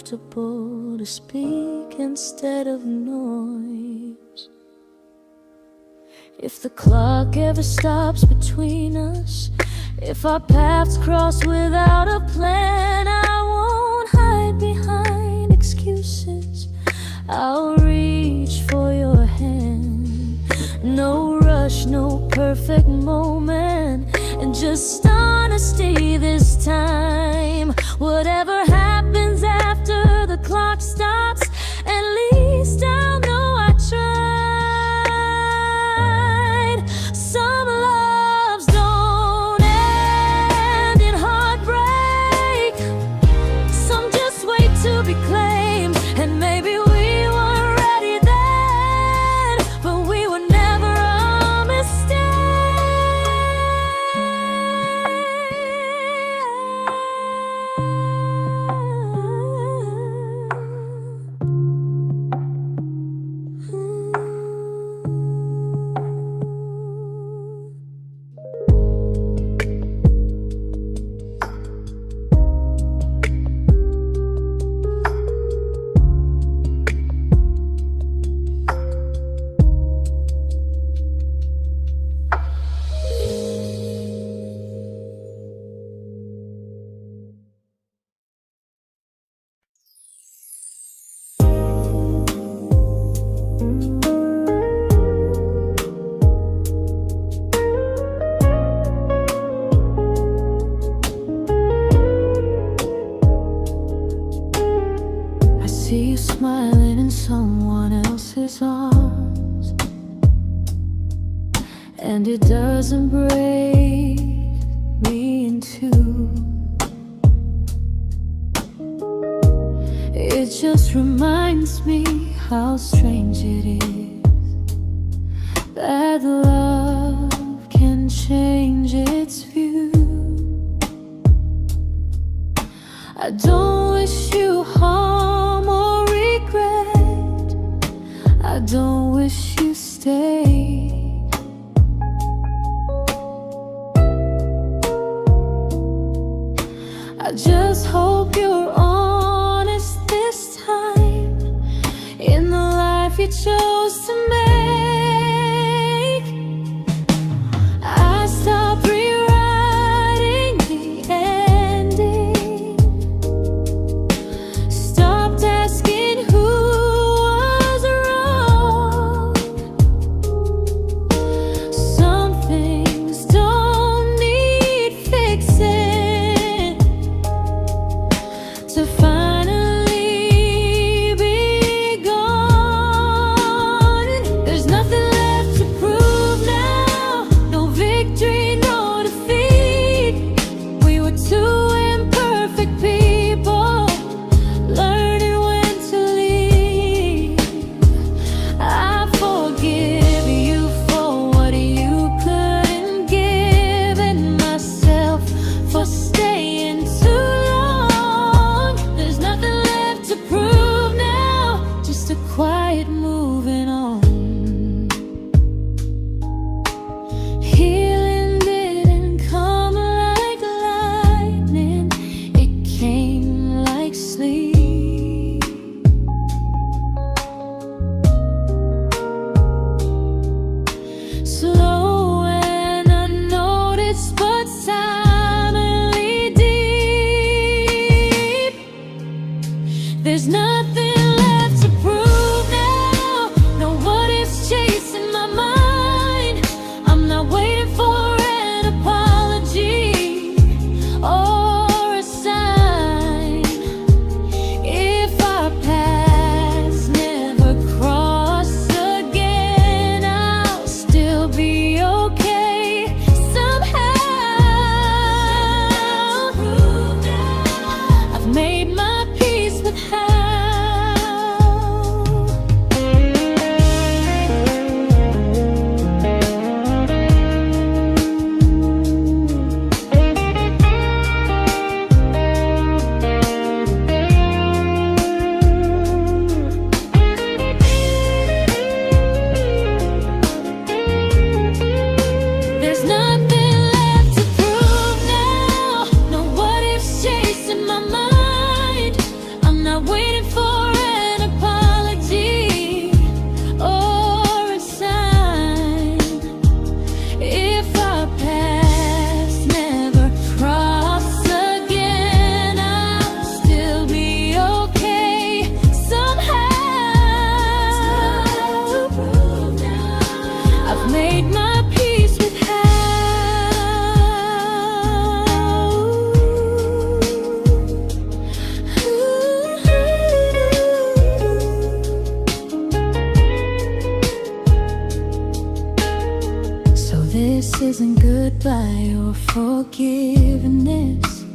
comfortable to speak instead of noise. If the clock ever stops between us, if our paths cross without a plan, I won't hide behind excuses. I'll reach for your hand. No rush, no perfect moment, and just honesty this time. Whatever happens after the clock stops, at least I'll know I tried. Some loves don't end in heartbreak, some just wait to be claimed. And maybe we weren't ready then, but we were never a mistake. I see you smiling in someone else's arms, and it doesn't break me in two. It just reminds me how strange it is that love can change its view. I don't wish you harm or regret, I don't wish you stay. I just hope you're honest this time in the life you chose to make. I stopped rewriting the ending, stopped asking who was wrong. This isn't goodbye or forgiveness.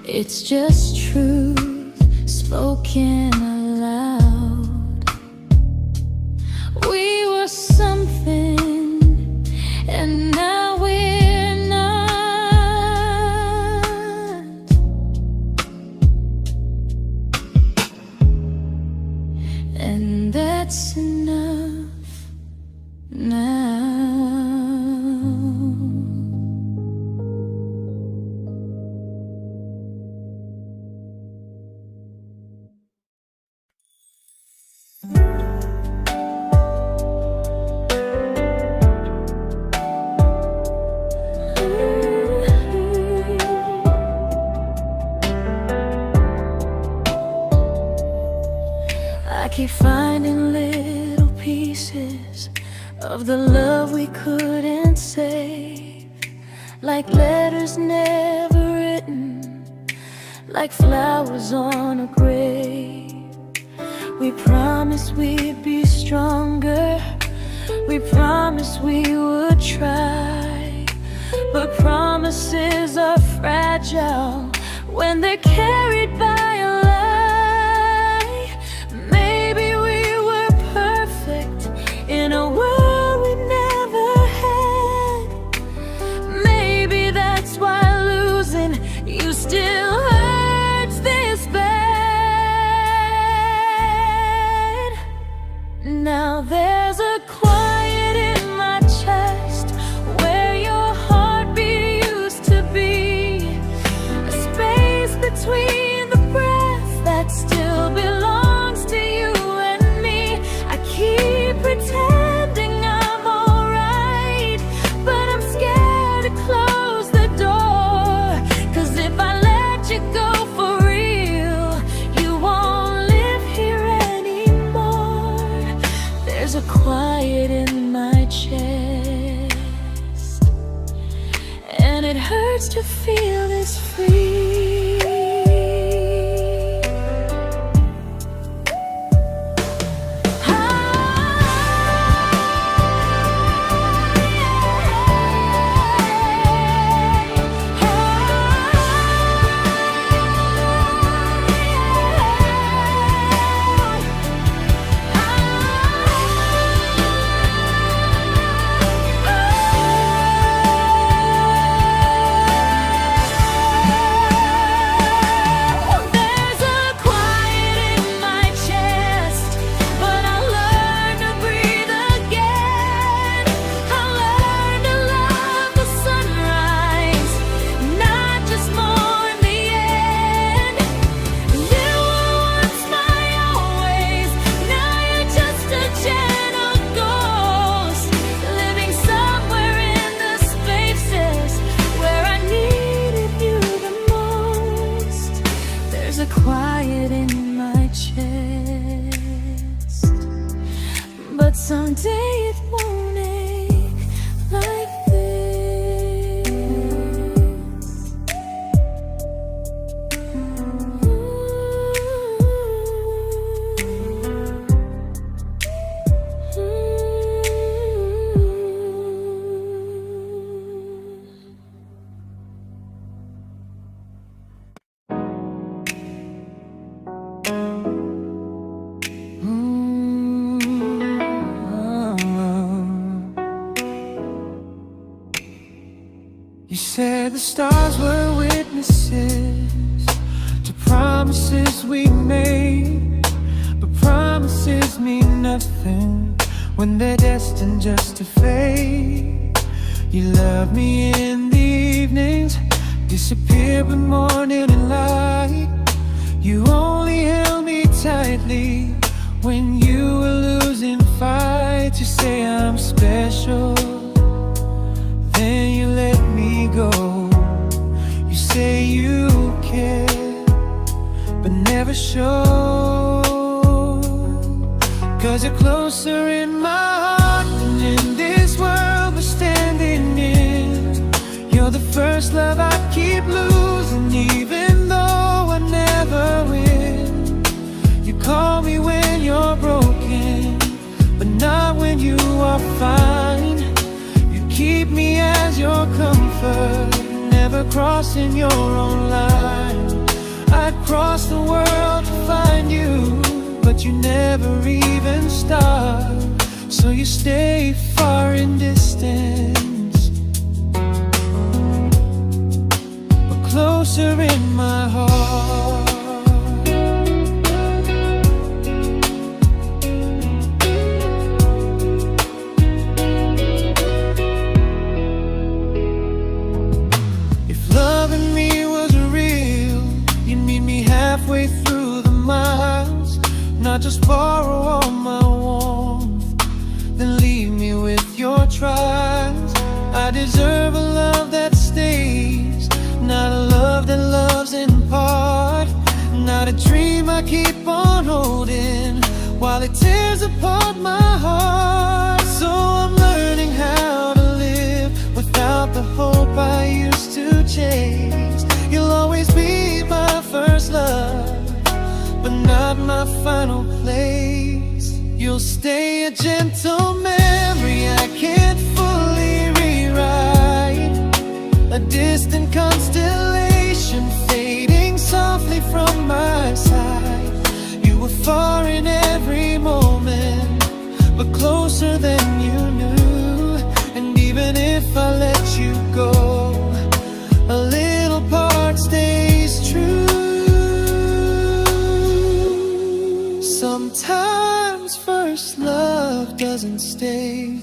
It's just truth spoken aloud. We were something, and now we're not. And that's enough now. I keep finding little pieces of the love we couldn't save, like letters never written, like flowers on a grave. We promised we'd be stronger, we promised we would try, but promises are fragile when they're carried by a lie. Maybe we were perfect in a world we never had. Maybe that's why losing you still hurts this bad. Now there's a quiet in my chest where your heartbeat used to be, a space between the breaths that still belongs to you and me. I keep pretending I'm alright, but I'm scared to close the door, 'cause if I let you go for real, you won't live here anymore. There's a quiet in my chest, and it hurts to feel this free. Quiet in my chest, but someday it won't ache like this. You said the stars were witnesses to promises we made, but promises mean nothing when they're destined just to fade. You love me in the evenings, disappear when morning and light. You only held me tightly when you were losing fights. You say I'm special, then you let me go. You say you care, but never show, 'cause you're closer in my heart than in this world we're standing in. You're the first love I keep losing, even though I never win. You call me when you're broken, but not when you are fine. prefer never crossing your own line. I'd cross the world to find you, but you never even start. So you stay far in distance, but closer in my heart. Halfway through the miles, not just borrow all my warmth, then leave me with your trials. I deserve a love that stays, not a love that loves in part, not a dream I keep on holding while it tears apart my heart. So I'm learning how to live without the hope I used to chase. You'll always be my first love, but not my final place. You'll stay a gentle memory I can't fully rewrite, a distant constellation fading softly from my side. You were far in every moment, but closer than you knew. And even if I let you go, a little part stays true. Sometimes first love doesn't stay,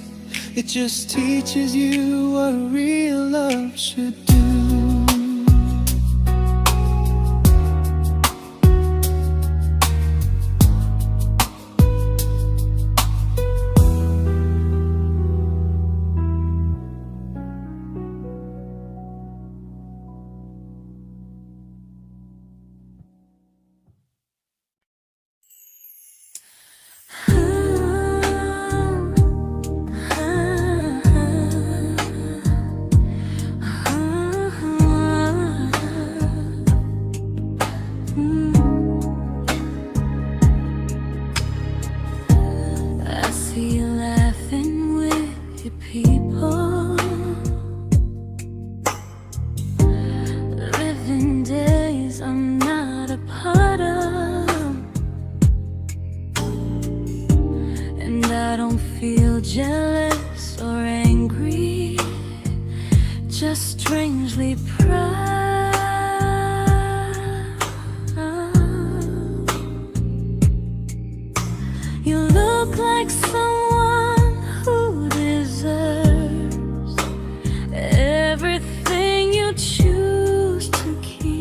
it just teaches you what real love should do. Jealous or angry, just strangely proud. You look like someone who deserves everything you choose to keep.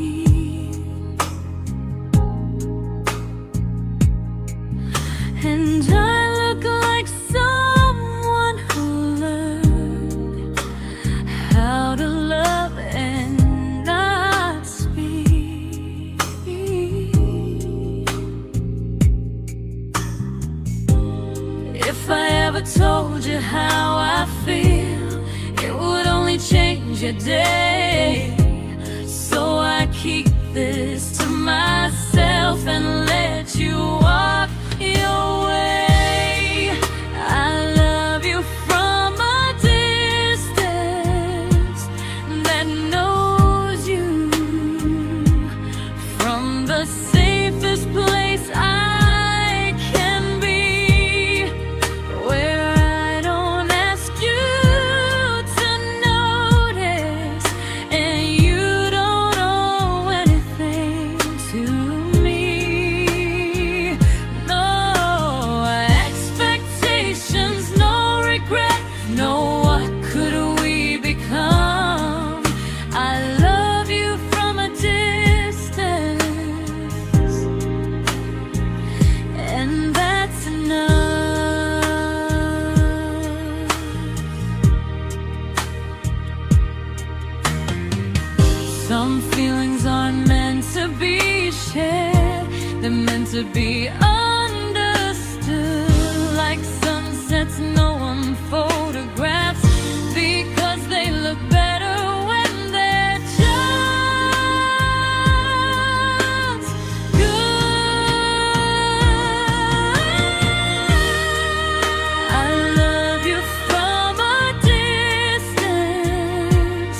And I look like someone who learned how to love and not speak. If I ever told you how I feel, it would only change your day. So I keep this to myself and let you walk your way. I love you from a distance that knows you, from the safest place I can be, where I don't ask you to notice and you don't owe anything to me. No expectations, no regret, no what could we become. I love you from a distance, and that's enough. Some feelings aren't meant to be shared, they're meant to be understood. Like sunsets no one photographs, because they look better when they're just good. I love you from a distance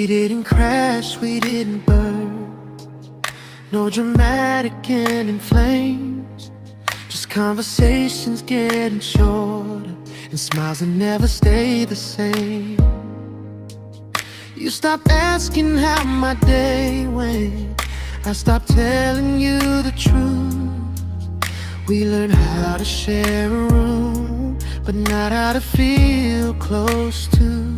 We didn't crash, we didn't burn. No dramatic end in flames. Just conversations getting shorter, and smiles that never stay the same. You stopped asking how my day went. I stopped telling you the truth. We learned how to share a room, but not how to feel close to.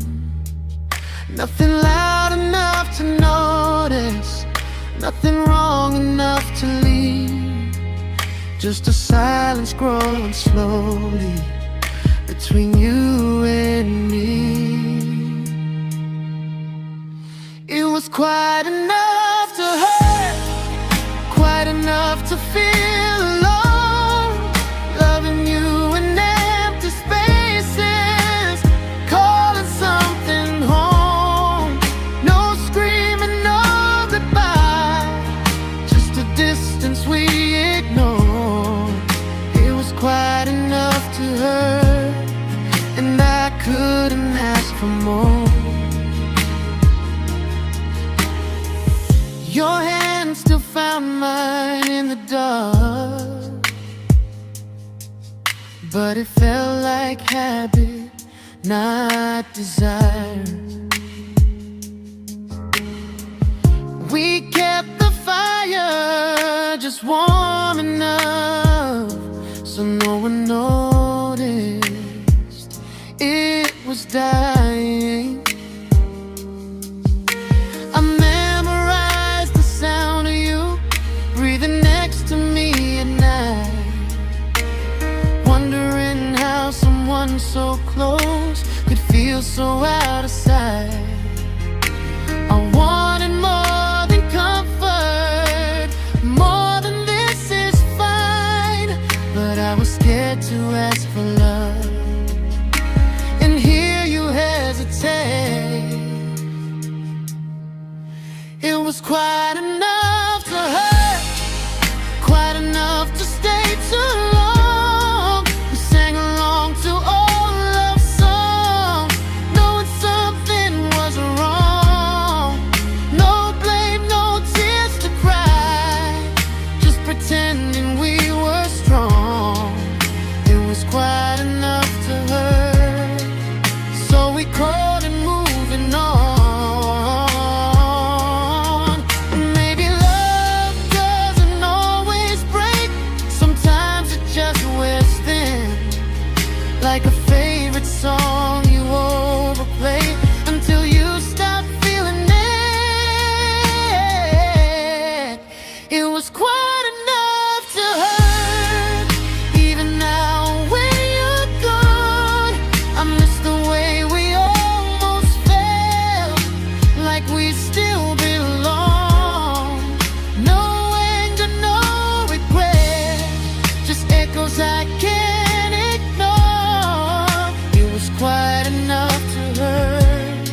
Nothing loud enough to notice, nothing wrong enough to leave. Just a silence growing slowly between you and me. It was quite enough to hurt, quite enough to feel alone. Loving you in empty spaces, calling something home. No screaming, no goodbye, just a distance we ignored. It was quite enough to hurt, and I couldn't ask for more. Your hand still found mine in the dark, but it felt like habit, not desire. We kept the fire just warm enough so no one noticed it was dying. I memorized the sound of you breathing next to me at night, wondering how someone so close could feel so out of sight. I wanted more than comfort, more than this is fine, but I was scared to ask for love and hear you hesitate. It was quite enough to hurt, quite enough to stay too long. We sang along to old love songs, knowing something was wrong. No blame, no tears to cry, just pretending we were strong. It was quite enough to hurt, so we crawled and moving on. Like a favorite song you overplay until you stop feeling it. It was quite enough to hurt. Even now when you're gone, I miss the way we almost felt, like we still belong. No anger, no regret, just echoes I can't ignore. It was quite enough to hurt,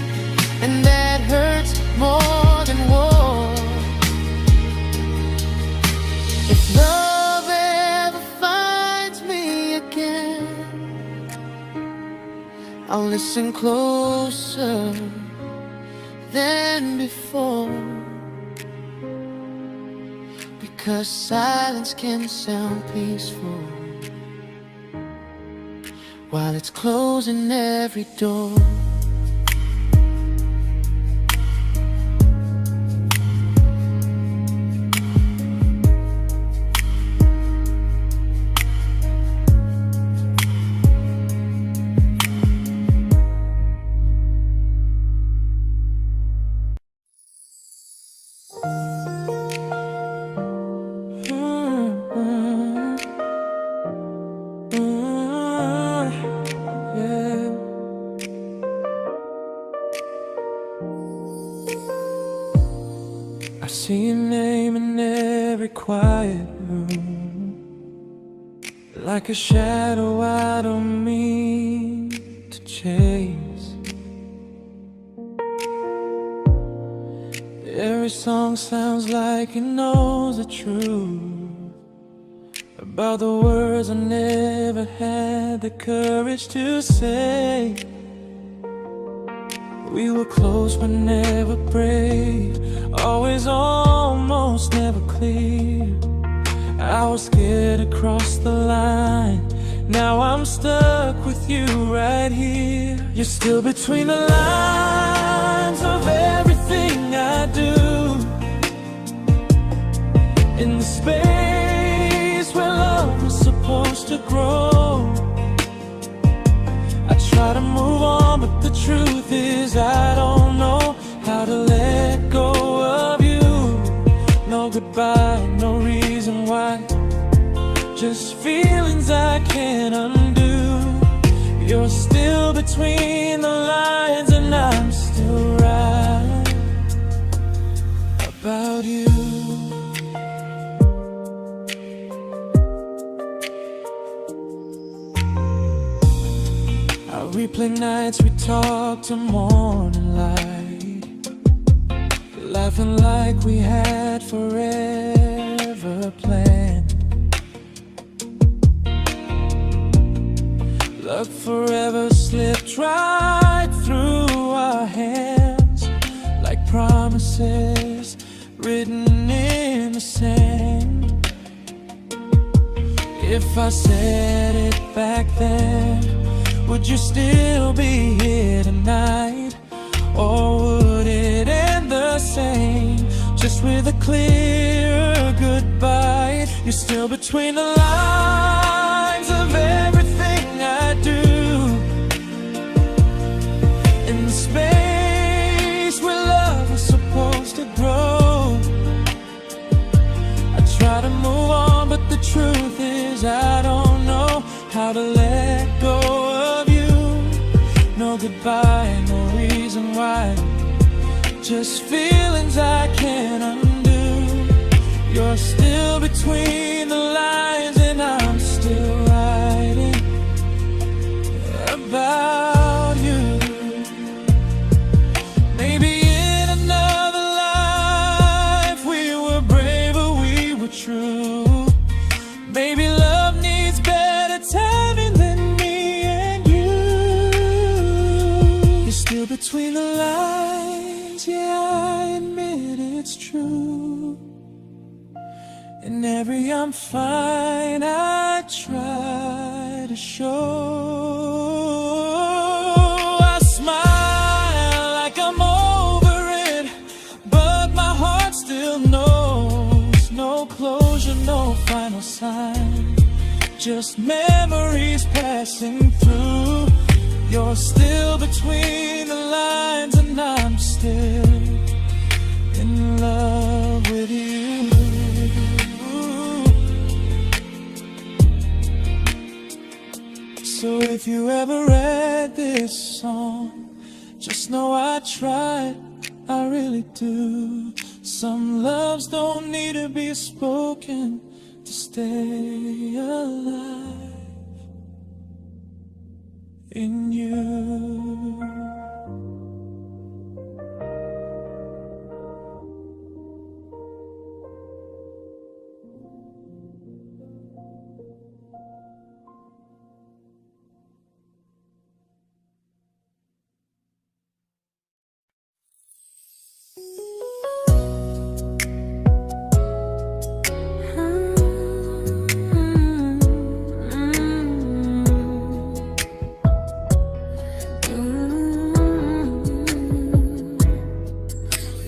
and that hurts more than war. If love ever finds me again, I'll listen closer than before, because silence can sound peaceful while it's closing every door. I see your name in every quiet room, like a shadow I don't mean to chase. Every song sounds like it knows the truth about the words I never had the courage to say. We were close but never brave, always almost never clear. I was scared to cross the line, now I'm stuck with you right here. You're still between the lines of everything I do, in the space where love was supposed to grow. I try to move on, but the truth is I don't know how to let go of you. No goodbye, no reason why, just feelings I can't undo. You're still between the lines and I'm still right about you. I replay nights we talk to morning light, laughing like we had forever planned. Luck forever slipped right through our hands, like promises written in the sand. If I said it back then, would you still be here tonight? Or would it end the same, just with a clearer goodbye? You're still between the lines of everything I do, in the space where love was supposed to grow. I try to move on, but the truth is I don't know how to let go of you. No goodbye, no reason why, just feelings I can't undo. You're still between the lines and I'm still writing about you. Maybe in another life we were braver, we were true. Maybe love needs better timing than me and you. You're still between the lines, yeah, I admit it's true. In every I'm fine I try to show. I smile like I'm over it, but my heart still knows. No closure, no final sign, just memories passing through. You're still between the lines and I'm still in love with you. So if you ever read this song, just know I tried, I really do. Some loves don't need to be spoken to stay alive in you.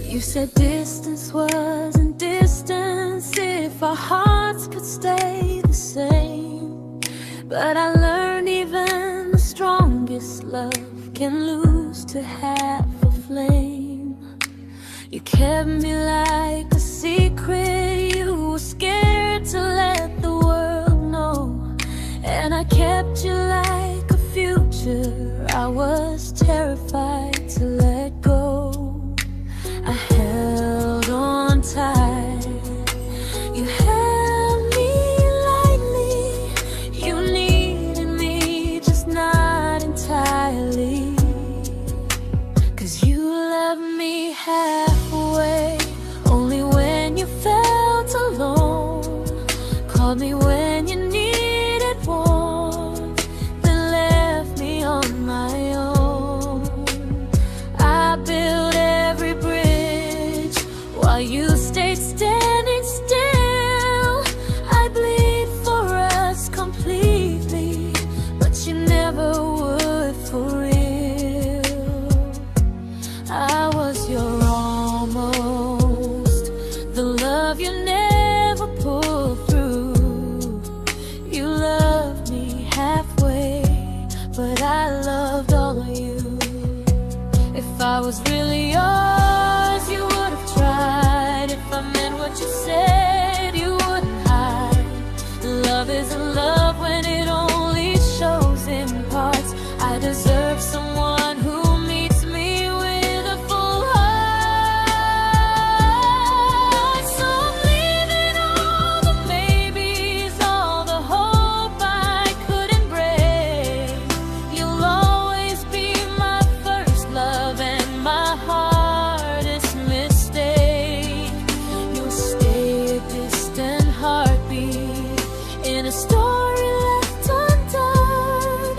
You said distance wasn't distance if our hearts could stay the same. But I learned even the strongest love can lose to half a flame. You kept me like a secret, you were scared to let the world know. And I kept you like a future, I was terrified to let go. I held on tight, you held me lightly. You needed me, just not entirely. 'Cause you loved me halfway, only when you felt alone. Called me when you needed warmth, then left me on my own. I while you stayed standing still. I bleed for us completely, but you never would for real. I was your almost, the love you never pulled through. You loved me halfway, but I loved all of you. If I was really yours, you would have tried. If I meant what you said, you wouldn't hide. Love isn't love when it only shows in parts. I deserve someone who meets me with a full heart. So I'm leaving all the maybes, all the hope I couldn't break. You'll always be my first love and my hardest mistake. You'll stay a distant heartbeat in a story left undone,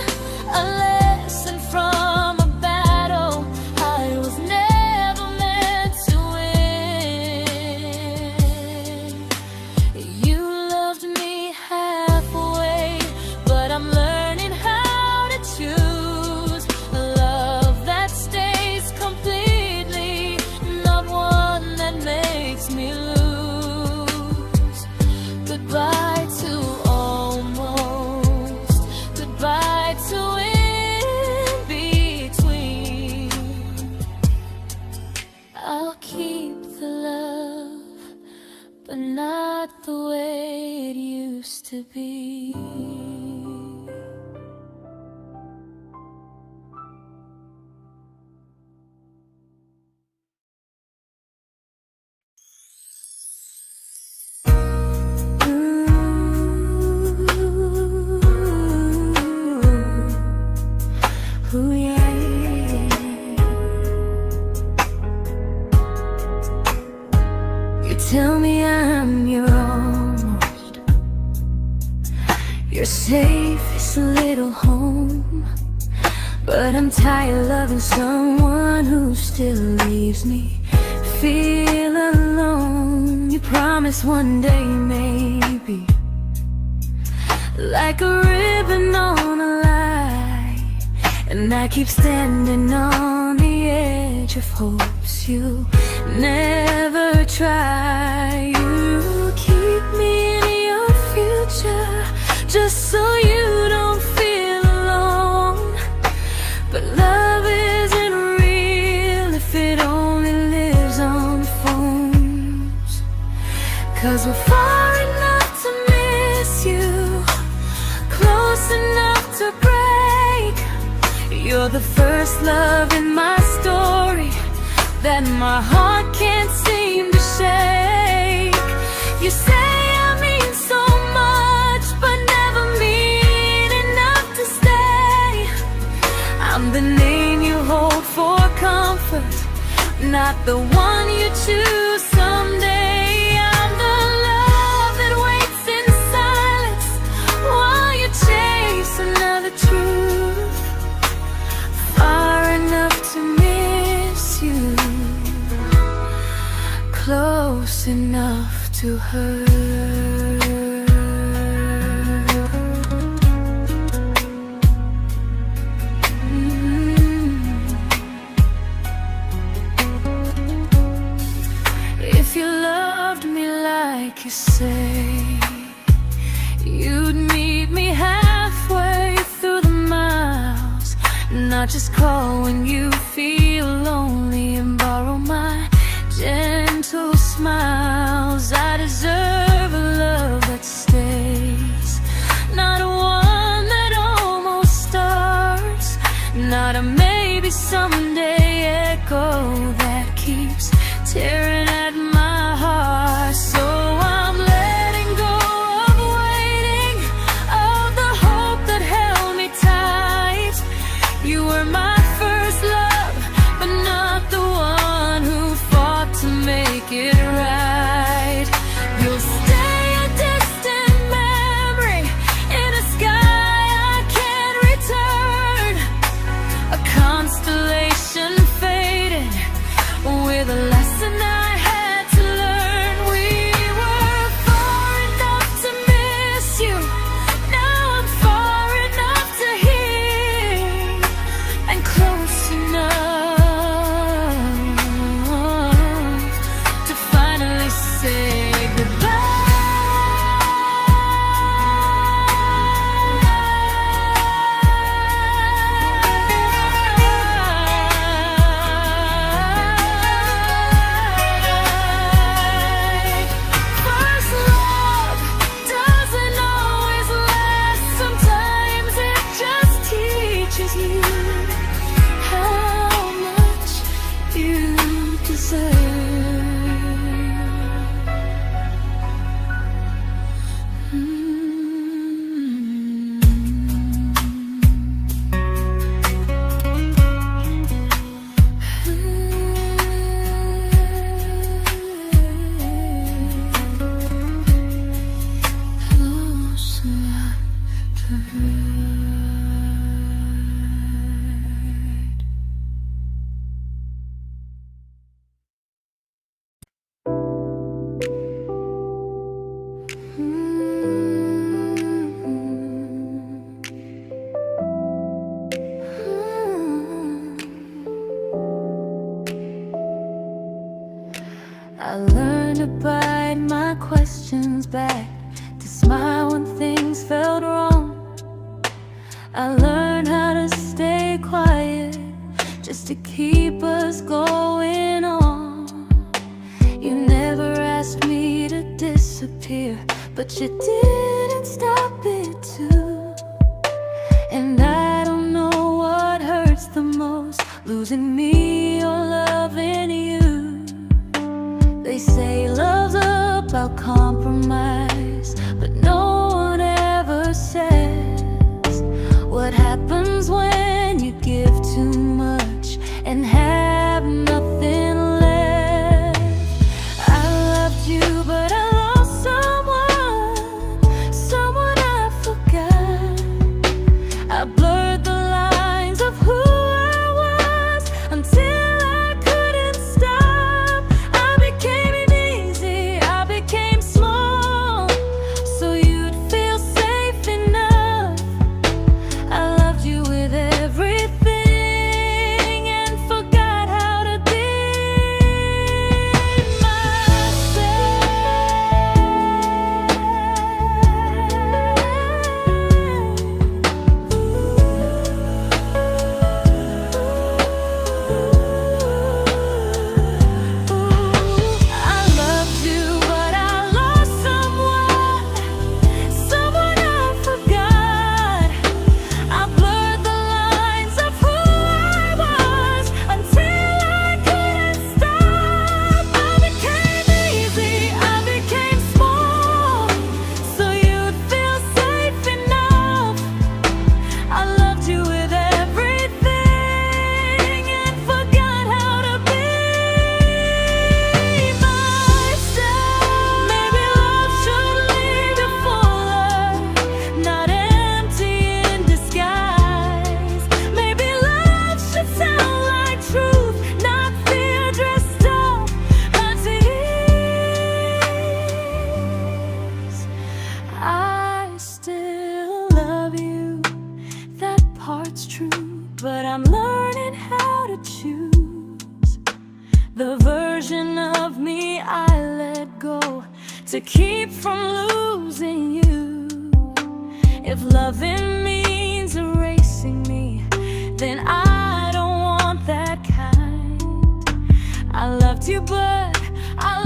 a lesson from a battle I was never meant to win. You loved me halfway, but I'm learning how to choose a love that stays completely, not one that makes me lose. Goodbye to almost, goodbye to in between. I'll keep the love, but not the way it used to be. Ooh, yeah, yeah. You tell me I'm your almost, your safest little home, but I'm tired loving someone who still leaves me feel alone. You promise one day maybe, like a ribbon on a line, and I keep standing on the edge of hopes you never try. You keep me in your future just so you don't feel alone. But love isn't real if it only lives on phones. 'Cause we're far enough to miss you, close enough to break. You're the first love in my story that my heart can't seem to shake. You say I mean so much, but never mean enough to stay. I'm the name you hold for comfort, not the one you choose someday. I'm the love that waits in silence while you chase another truth. Far enough to miss you, close enough to hurt. If you loved me like you say, you'd meet me halfway through the miles, not just call when you feel lonely and borrow my gentle smiles. I deserve a love that stays, not one that almost starts, not a maybe someday echo that keeps tearing at my heart. So I'm letting go of waiting, of the hope that held me tight. You were my first love, but not the one who fought to make it right. You'll stay a distant memory in a sky I can't return, a constellation faded with a lesson I had I learned to bite my questions back, to smile when things felt wrong. I learned how to stay quiet, just to keep us going on. You never asked me to disappear, but you didn't stop it too. And I don't know what hurts the most, losing me or loving you. They say love's about compromise, but no one ever says what happens when you give too much and have nothing left. I loved you, but I lost someone I forgot. I blurred the lines of who I was until I couldn't stop. I became easy, I became small, so you'd feel safe enough. I loved you with everything and forgot how to be but I'm learning how to choose the version of me I let go to keep from losing you. If loving means erasing me, then I don't want that kind. I loved you, but I